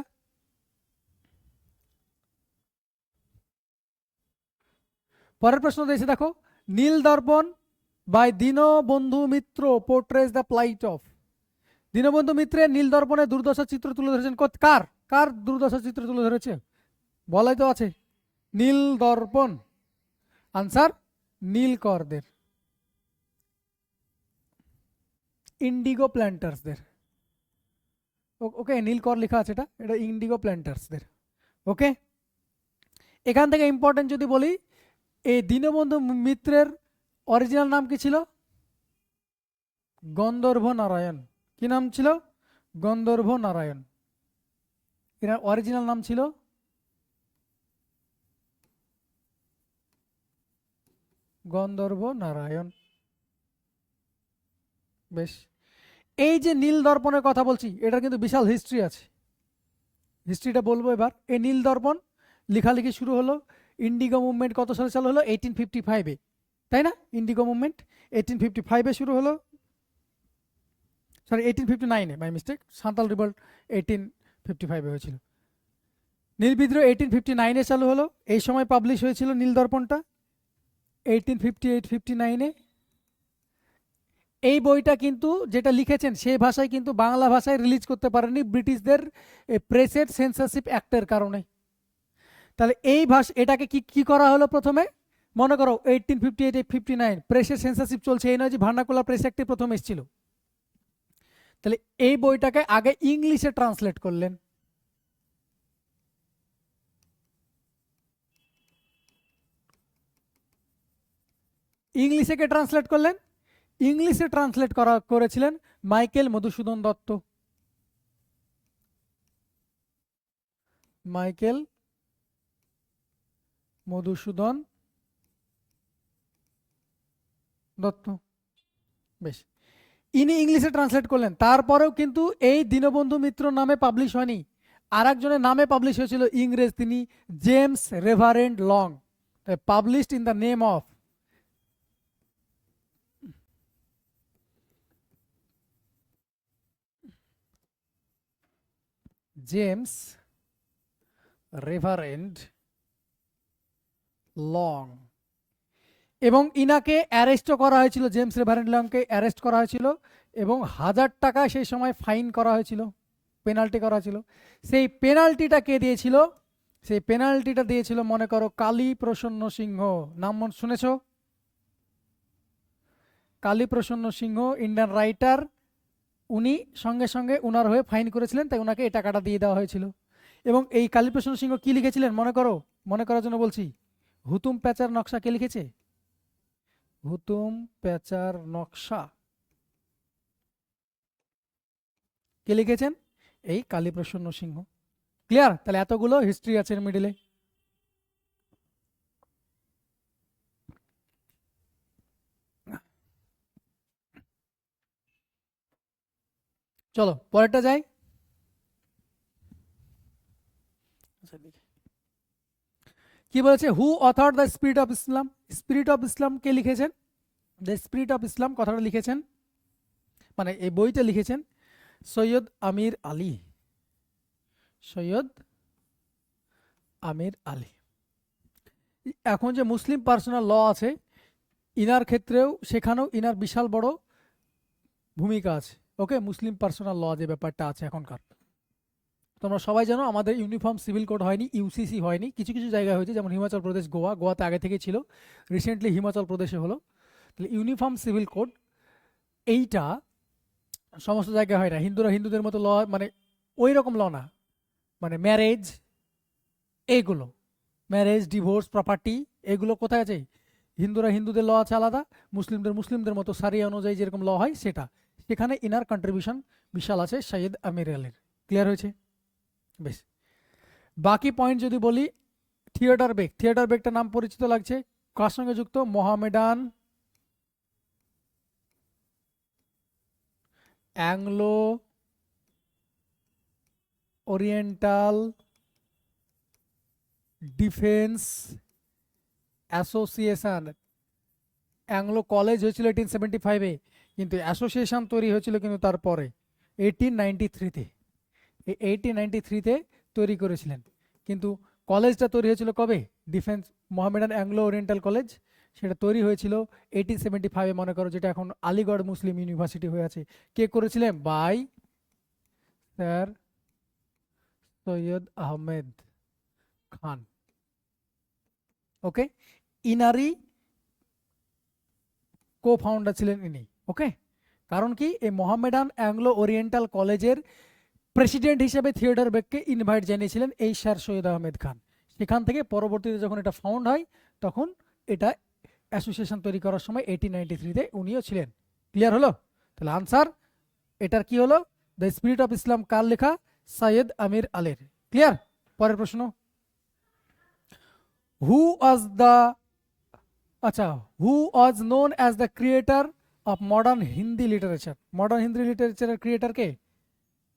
পরের প্রশ্ন দিয়েছে দেখো, Nil Darpan by Dinabandhu Mitra portrays the plight of. Dinabandhu মিত্রের নীল দর্পণে দুর্দশা চিত্র তুলে ধরেছেন কার? কার দুর্দশা চিত্র তুলে ধরেছে? বলাই তো আছে, নীল দর্পণ। Answer নীলকরদের, Indigo প্ল্যান্টার্সদের। ওকে, নীলকর লেখা আছে, এটা ইন্ডিগো প্ল্যান্টার্সদের। ওকে, এখান থেকে ইম্পর্টেন্ট যদি বলি, এই দীনবন্ধু মিত্রের অরিজিনাল নাম কি ছিল? গন্ধর্ব নারায়ণ। কি নাম ছিল? গন্ধর্ব নারায়ণ। এর অরিজিনাল নাম ছিল গন্ধর্ব নারায়ণ। বেশ, এই যে নীল দর্পণের কথা বলছি, এটার কিন্তু বিশাল হিস্ট্রি আছে, হিস্ট্রিটা বলবো এবার। এই নীল দর্পণ লেখালেখি শুরু হলো, ইন্ডিগো মুভমেন্ট কত সালে চালু হলো? 1855-এ, তাই না? ইন্ডিগো মুভমেন্ট 1855-এ শুরু হলো। সরি 1859-এ, বাই মিস্টেক, সাঁওতাল রিভল্ট 1855-এ হয়েছিল। নীল বিদ্রোহ 1859-এ চালু হলো, এই সময় পাবলিশ হয়েছিল নীল দর্পণটা 1858-59-এ। এই বইটা কিন্তু যেটা লিখেছেন সেই ভাষায় কিন্তু বাংলা ভাষায় রিলিজ করতে পারেনি ব্রিটিশদের প্রেসের সেন্সরশিপ অ্যাক্টের কারণে। তাহলে এই ভাষা এটাকে কি কি করা হলো প্রথমে, মনে করো 1858-59 প্রেসের সেন্সরশিপ চলছে, এই নয় যে ভার্নাকুলার প্রেস অ্যাক্টে প্রথম এসেছিল। তাহলে এই বইটাকে আগে ইংলিশে ট্রান্সলেট করলেন। ইংলিশে কে ট্রান্সলেট করলেন? ইংলিশে ট্রান্সলেট করেছিলেন মাইকেল মধুসূদন দত্ত। মাইকেল মধুসূদন দত্ত, বেশ, ইনি ইংলিশে ট্রান্সলেট করলেন। তারপরেও কিন্তু এই দীনবন্ধু মিত্র নামে পাবলিশ হয়নি, আর একজনের নামে পাবলিশ হয়েছিল ইংরেজ, তিনি James reverend long, published in the name of James reverend long. এবং ইনাকে অ্যারেস্টও করা হয়েছিল, জেমস রেভারেন্ড লংকে অ্যারেস্ট করা হয়েছিল এবং 1000 টাকা সেই সময় ফাইন করা হয়েছিল, পেনাল্টি করা হয়েছিল। সেই পেনাল্টিটা কে দিয়েছিল? সেই পেনাল্টিটা দিয়েছিল মনে করো কালী প্রসন্ন সিংহ, নাম শুনেছ? কালী প্রসন্ন সিংহ ইন্ডিয়ান রাইটার, উনি সঙ্গে সঙ্গে উনার হয়ে ফাইন করেছিলেন, তাই ওনাকে এই টাকাটা দিয়ে দেওয়া হয়েছিল। এবং এই কালী প্রসন্ন সিংহ কি লিখেছিলেন মনে করো, মনে করার জন্য বলছি, হুতুম প্যাচার নকশা কে লিখেছে? হুতুম প্যাচার নকশা কে লিখেছেন? এই কালী প্রসন্ন সিংহ। ক্লিয়ার? তাহলে এতগুলো হিস্ট্রি আছে এর মিডিলে। চলো পরেরটা যাই। কি বলেছে? Who author the spirit of Islam? Spirit of Islam কে লিখেছেন? দ্য স্পিরিট অফ ইসলাম কথাটা লিখেছেন, মানে এই বইটা লিখেছেন সৈয়দ আমির আলী। সৈয়দ আমির আলী। এখন যে মুসলিম পার্সোনাল ল আছে ইনার ক্ষেত্রেও, সেখানেও ইনার বিশাল বড় ভূমিকা আছে। ওকে, মুসলিম পার্সোনাল ল যে ব্যাপারটা আছে এখনকার, তোমরা সবাই জানো আমাদের ইউনিফর্ম সিভিল কোড হয়নি, ইউসিসি হয়নি, কিছু কিছু জায়গায় হয়েছে, যেমন হিমাচল প্রদেশ, গোয়াতে আগে থেকে ছিল, রিসেন্টলি হিমাচল প্রদেশে হলো। তাহলে ইউনিফর্ম সিভিল কোড এইটা সমস্ত জায়গায় হয় না, হিন্দুরা হিন্দুদের মতো ল, মানে ওই রকম ল না, মানে ম্যারেজ, এইগুলো ম্যারেজ, ডিভোর্স, প্রপার্টি, এগুলো কোথায় আছে? হিন্দুরা হিন্দুদের ল আছে আলাদা, মুসলিমদের মুসলিমদের মতো সারিয়া অনুযায়ী যেরকম ল হয় সেটা, সেখানে ইনার কন্ট্রিবিউশন বিশাল আছে সৈয়দ আমির আলীর। ক্লিয়ার হয়েছে? বেশ, বাকি পয়েন্ট যদি বলি, থিয়েটার বেগ, থিয়েটার বেগটা নাম পরিচিত লাগছে, কার সঙ্গে যুক্ত? Mohammedan Anglo oriental defence association. Anglo college হয়েছিল 1875-এ, কিন্তু অ্যাসোসিয়েশন তৈরি হয়েছিল কিন্তু তারপরে 1893-তে। 1893-তে তৈরি করেছিলেন, কিন্তু কলেজটা তৈরি হয়েছিল কবে? Defence Mohammedan Anglo oriental college, সেটা তৈরি হয়েছিল 1875-এ মনে করো, যেটা এখন আলিগড় মুসলিম ইউনিভার্সিটি হয়ে আছে। কে করেছিলেন? By sir Syed Ahmed Khan. Okay, ইনারি কো ফাউন্ডার ছিলেন ইনি। ওকে, কারণ কি, এই মোহামেডান অ্যাংলো ওরিয়েন্টাল কলেজের প্রেসিডেন্ট হিসেবে থিয়েটার বেগকে ইনভাইট জানিয়েছিলেন এই স্যার সৈয়দ আহমেদ খান। সেখান থেকে পরবর্তীতে যখন এটা ফাউন্ড হয় তখন এটা অ্যাসোসিয়েশন তৈরি করার সময় 1893-তে উনিও ছিলেন। ক্লিয়ার হলো? তাহলে আনসার এটার কি হলো? দ্য স্পিরিট অফ ইসলাম কার লেখা? সৈয়দ আমির আলীর। ক্লিয়ার? পরের প্রশ্ন, হু ওয়াজ দ্য, আচ্ছা, who was known as the creator of modern Hindi literature? Modern Hindi লিটারেচারের ক্রিয়েটার কে?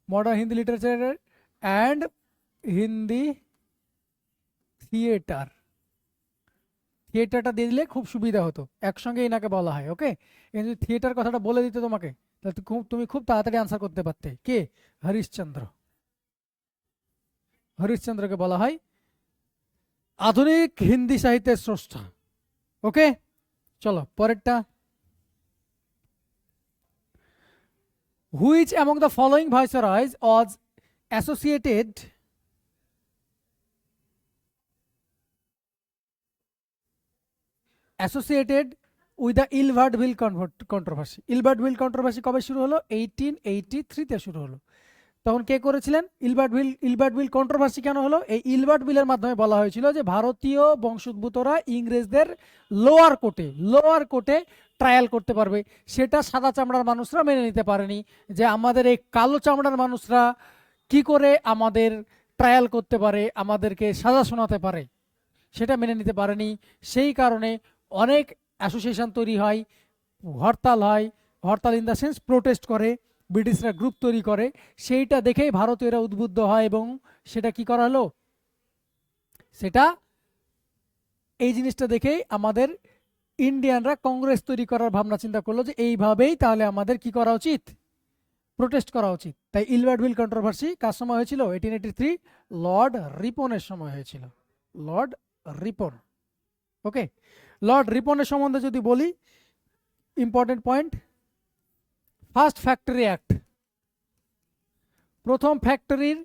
Modern Hindi literature and Hindi theatre. থিয়েটারটা দিয়ে দিলে খুব সুবিধা হতো, একসঙ্গে এনাকে বলা হয়। ওকে, যদি থিয়েটার কথাটা বলে দিতে তোমাকে, তাহলে তুমি খুব তাড়াতাড়ি আনসার করতে পারতে। কে? হরিশ্চন্দ্র। হরিশ্চন্দ্রকে বলা হয় আধুনিক হিন্দি সাহিত্যের স্রষ্টা। ওকে, চলো পরেরটা। Which among the following viceroys was associated with the Ilbert Bill controversy. Ilbert Bill controversy কবে শুরু হলো? 1883-তে শুরু হলো। তখন কে করেছিলেন? ইলবার্টভিল কন্ট্রোভার্সি কেন হলো? এই ইলবার্টভিলের মাধ্যমে বলা হয়েছিল যে ভারতীয় বংশোদ্ভূতরা ইংরেজদের লোয়ার কোর্টে ট্রায়াল করতে পারবে। সেটা সাদা চামড়ার মানুষরা মেনে নিতে পারেনি, যে আমাদের এই কালো চামড়ার মানুষরা কি করে আমাদের ট্রায়াল করতে পারে, আমাদেরকে সাজা শোনাতে পারে, সেটা মেনে নিতে পারেনি। সেই কারণে অনেক অ্যাসোসিয়েশন তৈরি হয়, হরতাল ইন দ্য সেন্স প্রোটেস্ট করে, ব্রিটিশরা গ্রুপ তৈরি করে। সেইটা দেখেই ভারতীয়রা উদ্বুদ্ধ হয় এবং সেটা কি করা হলো? সেটা এই জিনিসটা দেখেই আমাদের ইন্ডিয়ানরা কংগ্রেস তৈরি করার ভাবনা চিন্তা করলো যে এইভাবেই তাহলে আমাদের কি করা উচিত? প্রোটেস্ট করা উচিত। তাই ইলবার্টভিল কন্ট্রোভার্সি কার সময় হয়েছিল? 1883 লর্ড রিপনের সময় হয়েছিল। লর্ড রিপন। ওকে, লর্ড রিপনের সম্বন্ধে যদি বলি, important point, first factory act, প্রথম ফ্যাক্টরির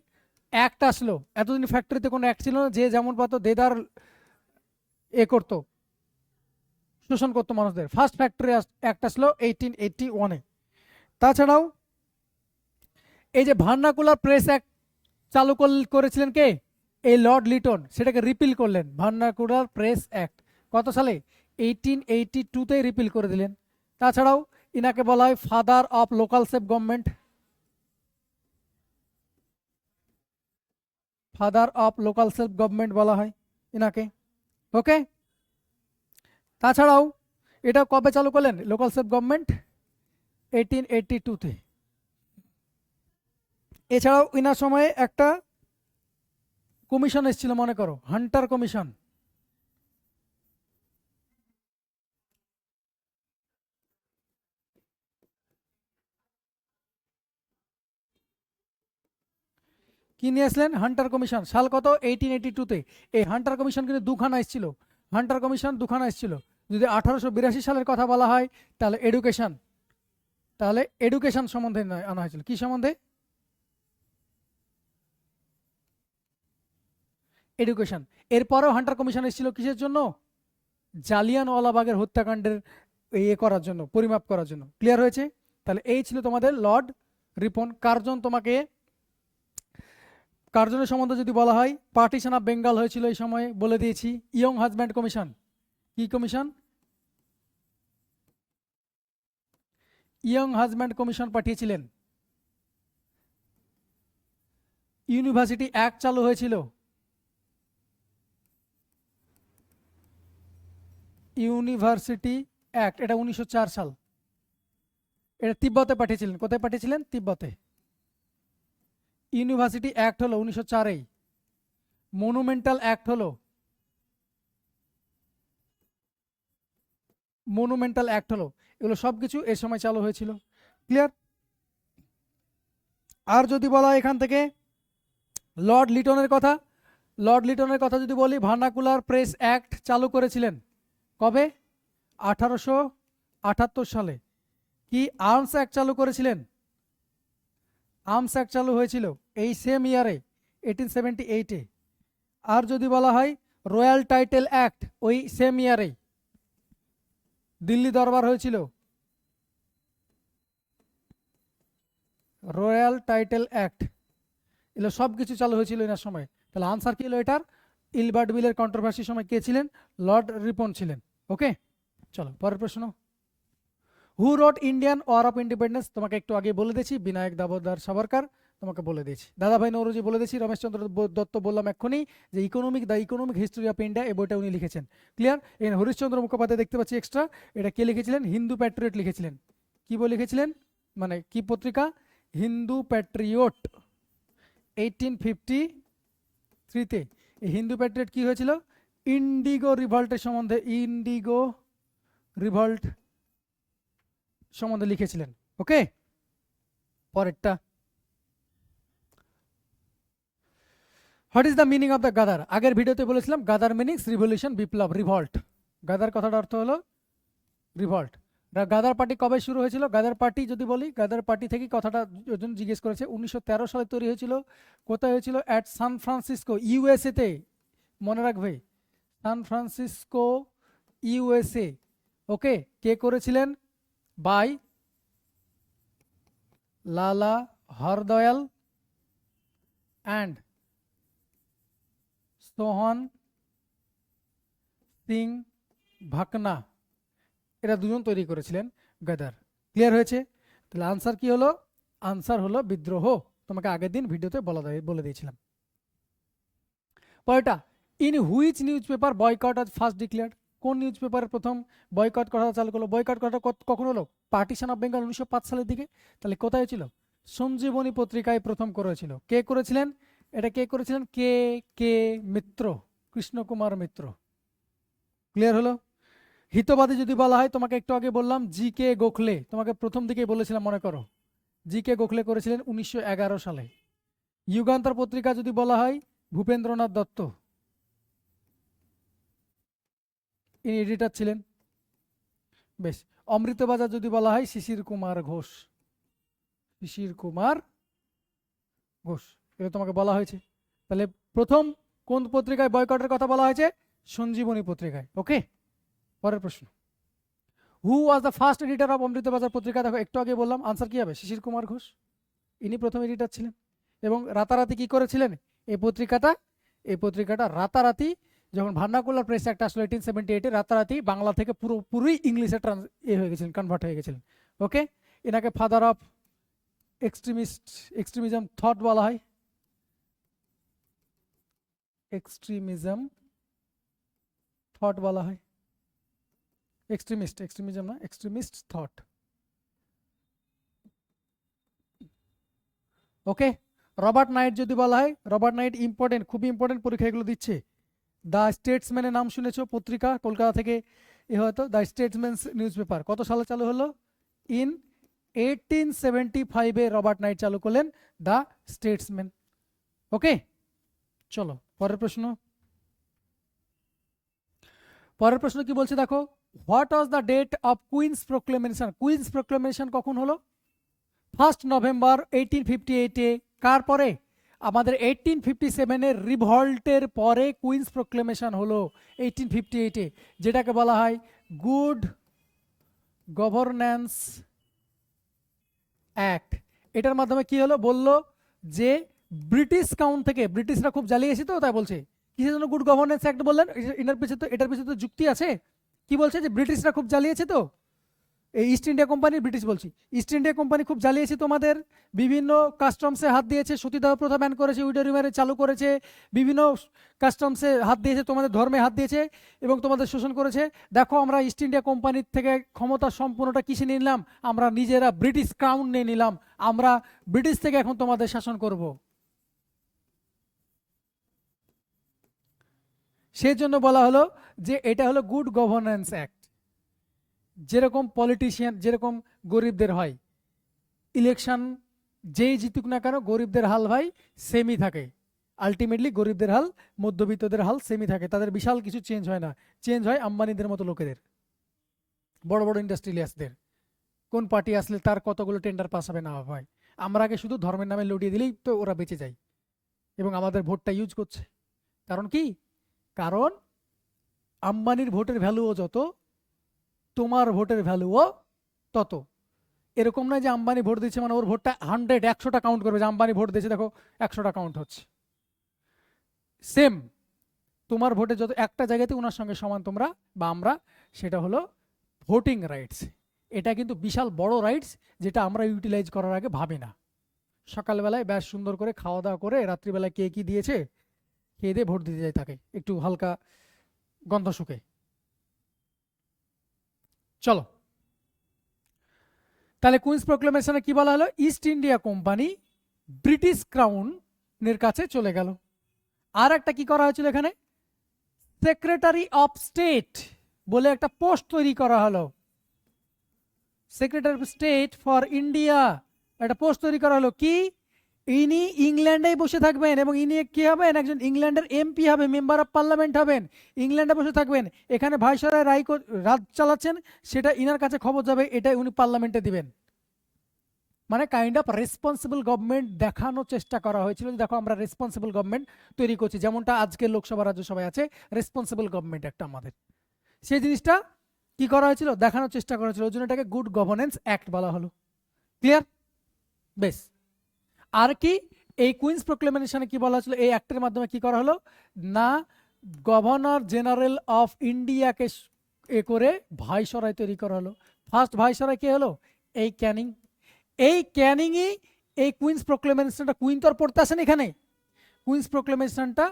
অ্যাক্ট আসলো। এতদিন ফ্যাক্টরিতে কোনো অ্যাক্ট ছিল না, যে যেমন পাতো দেদার করতো, শোষণ করতো মানুষদের। ফার্স্ট ফ্যাক্টরি অ্যাক্ট আসলো 1881-এ। তাছাড়াও এই যে ভার্নাকুলার প্রেস অ্যাক্ট চালু করেছিলেন কে? এই লর্ড লিটন। সেটাকে রিপিল করলেন। ভার্নাকুলার প্রেস অ্যাক্ট কত সালে? 1882-তে রিপিল করে দিলেন। তাছাড়াও ইনাকে বলা হয় father of local self government. Father of local self government বলা হয় ইনাকে। ওকে, তাছাড়াও এটা কবে চালু করলেন লোকাল সেলফ গভর্নমেন্ট? 1882-তে। এছাড়াও ইনার সময়ে একটা কমিশন এসেছিল, মনে করো হান্টার কমিশন। কি নিয়ে আসলেন? Hunter commission. সাল কত? 1882-তে। এই হান্টার কমিশন কিন্তু দুখানা এসেছিল। হান্টার কমিশন দুখানা এসেছিল। যদি 1882 সালের কথা বলা হয় তাহলে এডুকেশন সম্বন্ধে আনা হয়েছিল। কি সম্বন্ধে? এডুকেশন। এরপরেও হান্টার কমিশন এসেছিল কিসের জন্য? জালিয়ানওয়ালাবাগের হত্যাকাণ্ডের করার জন্য, পরিমাপ করার জন্য। ক্লিয়ার হয়েছে? তাহলে এই ছিল তোমাদের লর্ড রিপন। কার্জনের সম্বন্ধে যদি বলা হয়, পার্টিশন অফ বেঙ্গল হয়েছিল এই সময়ে, বলে দিয়েছি। Young husband commission. কি কমিশন? ইয়ং হাজব্যান্ড কমিশন পাঠিয়েছিলেন। ইউনিভার্সিটি অ্যাক্ট চালু হয়েছিল। ইউনিভার্সিটি অ্যাক্ট, এটা 1904 সাল। এটা তিব্বতে পাঠিয়েছিলেন। কোথায় পাঠিয়েছিলেন? তিব্বতে। ইউনিভার্সিটি অ্যাক্ট হলো 1904-এই। মনুমেন্টাল অ্যাক্ট হলো এগুলো সবকিছু এর সময় চালু হয়েছিল। ক্লিয়ার? আর যদি বলা হয় এখান থেকে লর্ড লিটনের কথা যদি বলি, ভার্নাকুলার প্রেস অ্যাক্ট চালু করেছিলেন কবে? 1878 সালে। কি আর্মস অ্যাক্ট চালু করেছিলেন? আর্মস অ্যাক্ট চালু হয়েছিল এই সেম ইয়ারে, 1878-এ। আর যদি বলা হয় রয়্যাল টাইটেল অ্যাক্ট, ওই সেম ইয়ারে দিল্লি দরবার হয়েছিল। রয়্যাল টাইটেল অ্যাক্ট, এগুলো সব কিছু চালু হয়েছিল এনার সময়। তাহলে আনসার কি হলো এটার? ইলবার্টভিলের কন্ট্রোভার্সির সময় কে ছিলেন? লর্ড রিপন ছিলেন। ওকে, চলো পরের প্রশ্ন। হু রোট ইন্ডিয়ান ওয়ার অফ ইন্ডিপেন্ডেন্স? তোমাকে একটু আগে বলে দিয়েছি, বিনায়ক দামোদর সাভারকার। তোমাকে বলে দিয়েছি, দাদাভাই নৌরোজি বলে দিয়েছি, রমেশচন্দ্র দত্ত বললাম এক্ষুনি যে the economic history of India, এই বইটা উনি লিখেছেন। ক্লিয়ার? এখানে হরিশচন্দ্র মুখোপাধ্যায় দেখতে পাচ্ছি এক্সট্রা। এটা কে লিখেছিলেন? হিন্দু প্যাট্রিয়ট লিখেছিলেন। কি বই লিখেছিলেন? মানে কি পত্রিকা? হিন্দু প্যাট্রিয়ট। 1853-তে এই হিন্দু প্যাট্রিয়ট কি হয়েছিল? ইন্ডিগো রিভল্টের সম্বন্ধে লিখেছিলেন। ওকে, পরেরটা, what is the meaning of the গাদার? আগের ভিডিওতে বলেছিলাম গাদার মিনিংস রিভলিউশন, বিপ্লব, রিভল্ট। গাদার কথাটার অর্থ হলো রিভল্ট। গাদার পার্টি কবে শুরু হয়েছিল? গাদার পার্টি যদি বলি, গাদার পার্টি থেকে কথাটা ওজন জিজ্ঞেস করেছে, 1913 সালে তৈরি হয়েছিল। কোথায় হয়েছিল? অ্যাট সান ফ্রান্সিসকো, ইউএসএ তে। মনে রাখবে, সান ফ্রান্সিসকো, ইউএসএ। ওকে, কে করেছিলেন? বাই লালা হরদয়াল অ্যান্ড সোহন সিং ভাকনা, এরা দুজন তৈরি করেছিলেন গাদার। ক্লিয়ার হয়েছে? তাহলে আনসার কি হলো? আনসার হলো বিদ্রোহ। তোমাকে আগের দিন ভিডিওতে বলে দিয়েছিলাম। পরেরটা, in which news paper boycott আজ ফার্স্ট ডিক্লেয়ার্ড? কোন নিউজ পেপারের প্রথম বয়কট করা চালু করলো? বয়কট করাটা কখন হলো? পার্টিশন অফ বেঙ্গল 1905 সালের দিকে। তাহলে কোথায় ছিল? সঞ্জীবনী পত্রিকায় প্রথম করেছিল। কে করেছিলেন এটা? কে করেছিলেন? কে কে মিত্র, কৃষ্ণকুমার মিত্র। ক্লিয়ার হলো? হিতবাদী যদি বলা হয়, তোমাকে একটু আগে বললাম জি কে গোখলে, তোমাকে প্রথম দিকেই বলেছিলাম, মনে করো। জি কে গোখলে করেছিলেন 1911 সালে। যুগান্তর পত্রিকা যদি বলা হয়, ভূপেন্দ্রনাথ দত্ত, ইনি এডিটর ছিলেন। বেশ। অমৃতবাজার যদি বলা হয়, শিশির কুমার ঘোষ, শিশির কুমার ঘোষ, এটা তোমাকে বলা হয়েছে। তাহলে প্রথম কোন পত্রিকায় বয়কটের কথা বলা হয়েছে? সঞ্জীবনী পত্রিকায়। ওকে, পরের প্রশ্ন, হু was the first editor of Amritabazar পত্রিকা? দেখো একটু আগে বললাম, আনসার কি হবে? শিশির কুমার ঘোষ, ইনি প্রথম এডিটর ছিলেন। এবং রাতারাতি কি করেছিলেন এই পত্রিকাটা? রাতারাতি যখন ভার্নাকুলার প্রেস অ্যাক্ট আসলো 1878-এ, রাতারাতি বাংলা থেকে পুরোপুরি ইংলিশে হয়ে গেছিলেন, কনভার্ট হয়ে গেছিলেন। ওকে, এনাকে ফাদার অফ এক্সট্রিমিজম থট বলা হয়। এক্সট্রিমিজম থট বলা হয়। এক্সট্রিমিজম না, এক্সট্রিমিস্ট থট। ওকে, রবার্ট নাইট যদি বলা হয়, রবার্ট নাইট ইম্পর্টেন্ট, খুবই ইম্পর্টেন্ট, পরীক্ষা এগুলো দিচ্ছে। দ্য স্টেটসম্যানের নাম শুনেছো? পত্রিকা, কলকাতা থেকে এ হয়তো। দ্য স্টেটসম্যান নিউজ পেপার কত সালে চালু হলো? ইন 1875-এ রবার্ট নাইট চালু করলেন দ্য স্টেটসম্যান। ওকে, চলো পরের প্রশ্ন। পরের প্রশ্ন কি বলছে দেখো, what was the date of Queen's Proclamation? Queen's Proclamation কখন হলো? 1 নভেম্বর 1858-এ। কার পরে? আমাদের 1857-এর রিভল্টের পরে কুইন্স প্রোক্লেমেশন হলো 1858-এ, যেটাকে বলা হয় গুড গভর্নেন্স অ্যাক্ট। এটার মাধ্যমে কি হলো? বললো যে ব্রিটিশ কাউন্ট থেকে, ব্রিটিশরা খুব জ্বালিয়েছে তো, তাই বলছে। কিসের জন্য গুড গভর্নেন্স অ্যাক্ট বললেন? এটার পিছনে তো যুক্তি আছে। কি বলছে? যে ব্রিটিশরা খুব জ্বালিয়েছে তো, এই ইস্ট ইন্ডিয়া কোম্পানি, ব্রিটিশ বলছি, ইস্ট ইন্ডিয়া কোম্পানি খুব জ্বালিয়েছে তোমাদের, বিভিন্ন কাস্টমসে হাত দিয়েছে, সতীদাহ প্রথা ব্যান করেছে, উইডো রিমারেজ চালু করেছে, বিভিন্ন কাস্টমসে হাত দিয়েছে, তোমাদের ধর্মে হাত দিয়েছে এবং তোমাদের শোষণ করেছে। দেখো আমরা ইস্ট ইন্ডিয়া কোম্পানির থেকে ক্ষমতা সম্পূর্ণটা কিসে নিয়ে নিলাম? আমরা নিজেরা ব্রিটিশ ক্রাউন নিয়ে নিলাম, আমরা ব্রিটিশ থেকে এখন তোমাদের শাসন করব। সেই জন্য বলা হলো যে এটা হলো গুড গভর্নেন্স অ্যাক্ট। যেরকম পলিটিশিয়ান, যেরকম গরিবদের হয় ইলেকশন, যেই জিতুক না কেন গরিবদের হাল ভাই সেমই থাকে। আলটিমেটলি গরিবদের হাল, মধ্যবিত্তদের হাল সেমই থাকে, তাদের বিশাল কিছু চেঞ্জ হয় না। চেঞ্জ হয় আম্বানিদের মতো লোকেদের, বড় বড় ইন্ডাস্ট্রিয়ালিস্টদের। কোন পার্টি আসলে তার কতগুলো টেন্ডার পাস হবে না হয়, আমরা আগে শুধু ধর্মের নামে লড়িয়ে দিলেই তো ওরা বেঁচে যায় এবং আমাদের ভোটটা ইউজ করছে। কারণ কি? কারণ আম্বানির ভোটের ভ্যালুও যত, তোমার ভোটের ভ্যালুও তত। এরকম নয় যে আম্বানি ভোট দিচ্ছে মানে ওর ভোটটা 100-100টা কাউন্ট করবে, যে আম্বানি ভোট দিয়েছে দেখো 100টা কাউন্ট হচ্ছে। সেম তোমার ভোটে যত একটা জায়গাতে ওনার সঙ্গে সমান তোমরা বা আমরা, সেটা হলো ভোটিং রাইটস। এটা কিন্তু বিশাল বড় রাইটস, যেটা আমরা ইউটিলাইজ করার আগে ভাবি না। সকালবেলায় বেশ সুন্দর করে খাওয়া দাওয়া করে রাত্রিবেলায় কে কি দিয়েছে খেয়ে দিয়ে ভোট দিতে যায়, তাকে একটু হালকা গন্ধ শুকে। চলো, তাহলে কুইন্স প্রোক্লেমেশনে কি বলা হলো? ইস্ট ইন্ডিয়া কোম্পানি ব্রিটিশ ক্রাউনের কাছে চলে গেল। আর একটা কি করা হয়েছিল এখানে? সেক্রেটারি অফ স্টেট বলে একটা পোস্ট তৈরি করা হলো, secretary of state for India একটা পোস্ট তৈরি করা হলো কি, ইনি ইংল্যান্ডেই বসে থাকবেন এবং ইনি কি হবেন, একজন ইংল্যান্ডের এমপি হবে, মেম্বার অফ পার্লামেন্ট হবেন, ইংল্যান্ডে বসে থাকবেন, এখানে ভাইসরয় রাজ চালাচ্ছেন, সেটা ইনার কাছে খবর যাবে, এটাই উনি পার্লামেন্টে দিবেন। মানে কাইন্ড অফ রেসপন্সিবল গভর্নমেন্ট দেখানোর চেষ্টা করা হয়েছিল, দেখো আমরা রেসপন্সিবল গভর্নমেন্ট তৈরি করছি, যেমনটা আজকে লোকসভা রাজ্যসভায় আছে রেসপন্সিবল গভর্নমেন্ট একটা আমাদের, সেই জিনিসটা কি করা হয়েছিল, দেখানোর চেষ্টা করা হয়েছিল, ওই জন্য এটাকে গুড গভর্নেন্স অ্যাক্ট বলা হলো। ক্লিয়ার? বেশ। আর কি এই কুইন্স প্রোক্লেমেশনে কি বলা হয়েছিল, এই অ্যাক্টের মাধ্যমে কি করা হলো না, গভর্নর জেনারেল অফ ইন্ডিয়াকে এ করে ভাইসরয় তৈরি করা হলো। ফার্স্ট ভাইসরয় কে হলো, এই ক্যানিং। এই ক্যানিংই এই কুইন্স প্রোক্লেমেশনটা, কুইন তো আর পড়তে আসেন এখানে, কুইন্স প্রোক্লেমেশনটা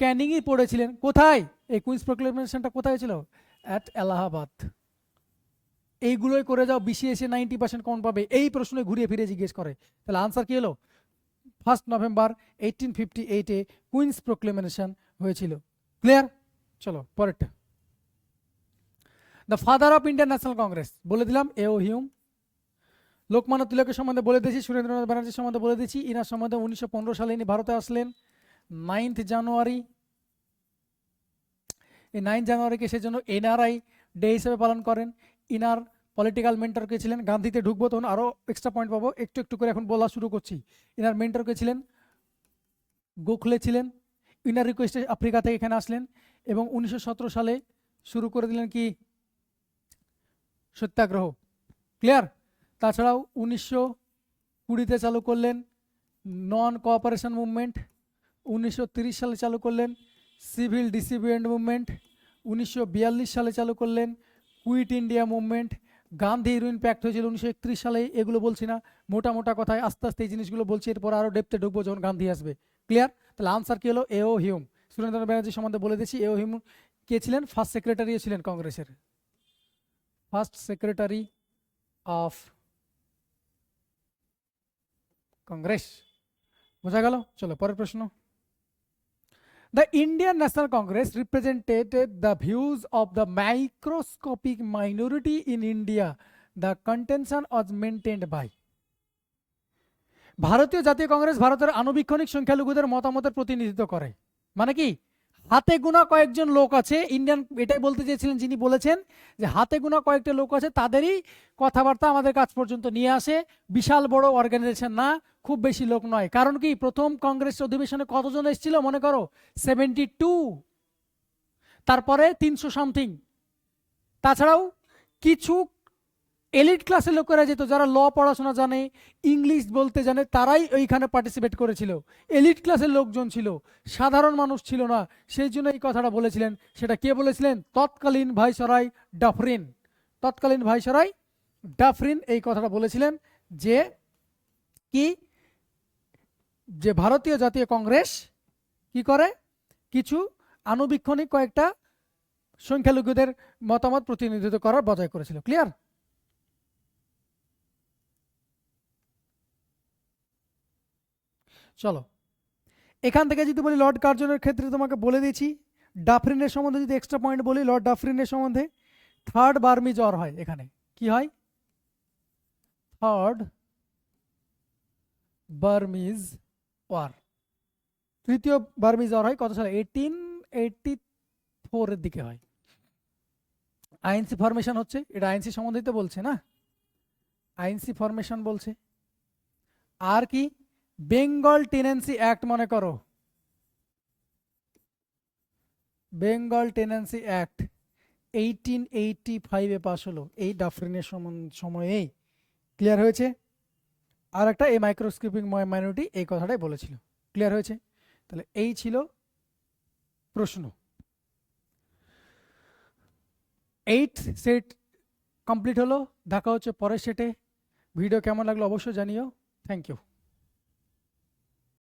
ক্যানিংই পড়েছিলেন। কোথায় এই কুইন্স প্রোক্লেমেশনটা কোথায় ছিল, অ্যাট এলাহাবাদ। এইগুলোই করে যাও, বিসিএসে 90% কমন পাবে, এই প্রশ্নে ঘুরিয়ে ফিরে জিজ্ঞেস করে। তাহলে আনসার কি হলো, 1 নভেম্বর 1858-এ কুইন্স প্রোক্লেমেশন হয়েছিল। ক্লিয়ার? চলো পরেরটা। The father of Indian National Congress বলে দিলাম এও হিউম। লোকমান্য তিলকের সম্বন্ধে বলে দিয়েছি, সুরেন্দ্রনাথ ব্যানার্জির সম্বন্ধে বলে দিয়েছি, ইনার সম্বন্ধে 1915 সালে ইনি ভারতে আসলেন 9 জানুয়ারি। এই 9 জানুয়ারিকে সেজন্য এনআরআই ডে হিসেবে পালন করেন। ইনার পলিটিক্যাল মেন্টর কে ছিলেন, গান্ধীতে ঢুকবো তখন আরও এক্সট্রা পয়েন্ট পাবো, একটু একটু করে এখন বলা শুরু করছি। ইনার মেন্টর কে ছিলেন গোখলে ছিলেন, ইনার রিকোয়েস্টে আফ্রিকা থেকে এখানে আসলেন এবং 1917 সালে শুরু করে দিলেন কি, সত্যাগ্রহ। ক্লিয়ার? তাছাড়াও 1920-তে চালু করলেন নন কোঅপারেশন মুভমেন্ট, 1930 সালে চালু করলেন সিভিল ডিসিপিয়েন্ট মুভমেন্ট, 1942 সালে চালু করলেন Quit India Movement, Gandhi union pact হয়েছিল 1931 সালে। এগুলো বলছি না, মোটা মোটা কথায় আস্তে আস্তে এই জিনিসগুলো বলছি, এরপর আরও ডেপথে ঢুকবো যখন গান্ধী আসবে। ক্লিয়ার? তাহলে আনসার কি হলো, এও হিউম। সুরেন্দ্রনাথ ব্যানার্জি সম্বন্ধে বলে দিয়েছি, এও হিউম কে ছিলেন, ফার্স্ট সেক্রেটারিও ছিলেন কংগ্রেসের, ফার্স্ট সেক্রেটারি অফ কংগ্রেস। বোঝা গেল? চলো পরের প্রশ্ন। The Indian National Congress represented the views of the microscopic minority in India. The contention was maintained by. ভারতীয় জাতীয় কংগ্রেস ভারতের আনুবীক্ষণিক সংখ্যালঘুদের মতামতের প্রতিনিধিত্ব করে। মানে কি, হাতে গোনা কয়েকজন লোক আছে ইন্ডিয়ান, এটাই বলতে চেয়েছিলেন যিনি বলেছেন যে হাতে গোনা কয়েকটা লোক আছে, তাদেরই কথাবার্তা আমাদের কাছ পর্যন্ত নিয়ে আসে, বিশাল বড় অর্গানাইজেশন না, খুব বেশি লোক নয়। কারণ কি, প্রথম কংগ্রেস অধিবেশনে কতজন এসেছিল মনে করো, 72, তারপরে 300 সামথিং। তাছাড়াও কিছু এলিট ক্লাসের লোকেরা যেত, যারা ল পড়াশোনা জানে, ইংলিশ বলতে জানে, তারাই ওইখানে পার্টিসিপেট করেছিল। এলিট ক্লাসের লোকজন ছিল, সাধারণ মানুষ ছিল না। সেই জন্য এই কথাটা বলেছিলেন। সেটা কে বলেছিলেন, তৎকালীন ভাইসরয় ডাফরিন। তৎকালীন ভাইসরয় ডাফরিন এই কথাটা বলেছিলেন যে কি, যে ভারতীয় জাতীয় কংগ্রেস কি করে, কিছু আনুবীক্ষণিক কয়েকটা সংখ্যালঘুদের মতামত প্রতিনিধিত্ব করার বজায় করেছিল। ক্লিয়ার? চলো এখান থেকে যদি বলি, লর্ড কার্জনের ক্ষেত্রে তোমাকে বলে দিয়েছি, ডাফরিনের সম্বন্ধে যদি এক্সট্রা পয়েন্ট বলি, লর্ড ডাফরিনের সম্বন্ধে থার্ড বার্মিজ ওয়ার হয়। এখানে কি হয়, থার্ড বার্মিজ ওয়ার, তৃতীয় বার্মিজ ওয়ার হয় কত সালে, 1884 এর দিকে হয়। আইএনসি ফরমেশন হচ্ছে, এটা আইএনসি সম্বন্ধিত বলছে না, আইএনসি ফরমেশন বলছে। আর কি, বেঙ্গল টেনেন্সি অ্যাক্ট মনে করো, বেঙ্গল টেনেন্সি অ্যাক্ট 1885-এ পাস হলো, এই ডাফরিনের সময়েই। ক্লিয়ার হয়েছে? আর একটা এই মাইক্রোস্কোপিক মাইনরিটি, এই কথাটাই বলেছিল। ক্লিয়ার হয়েছে? তাহলে এই ছিল প্রশ্ন। 8 সেট কমপ্লিট হলো, দেখা হচ্ছে পরের সেটে। ভিডিও কেমন লাগলো অবশ্যই জানিও। Thank you.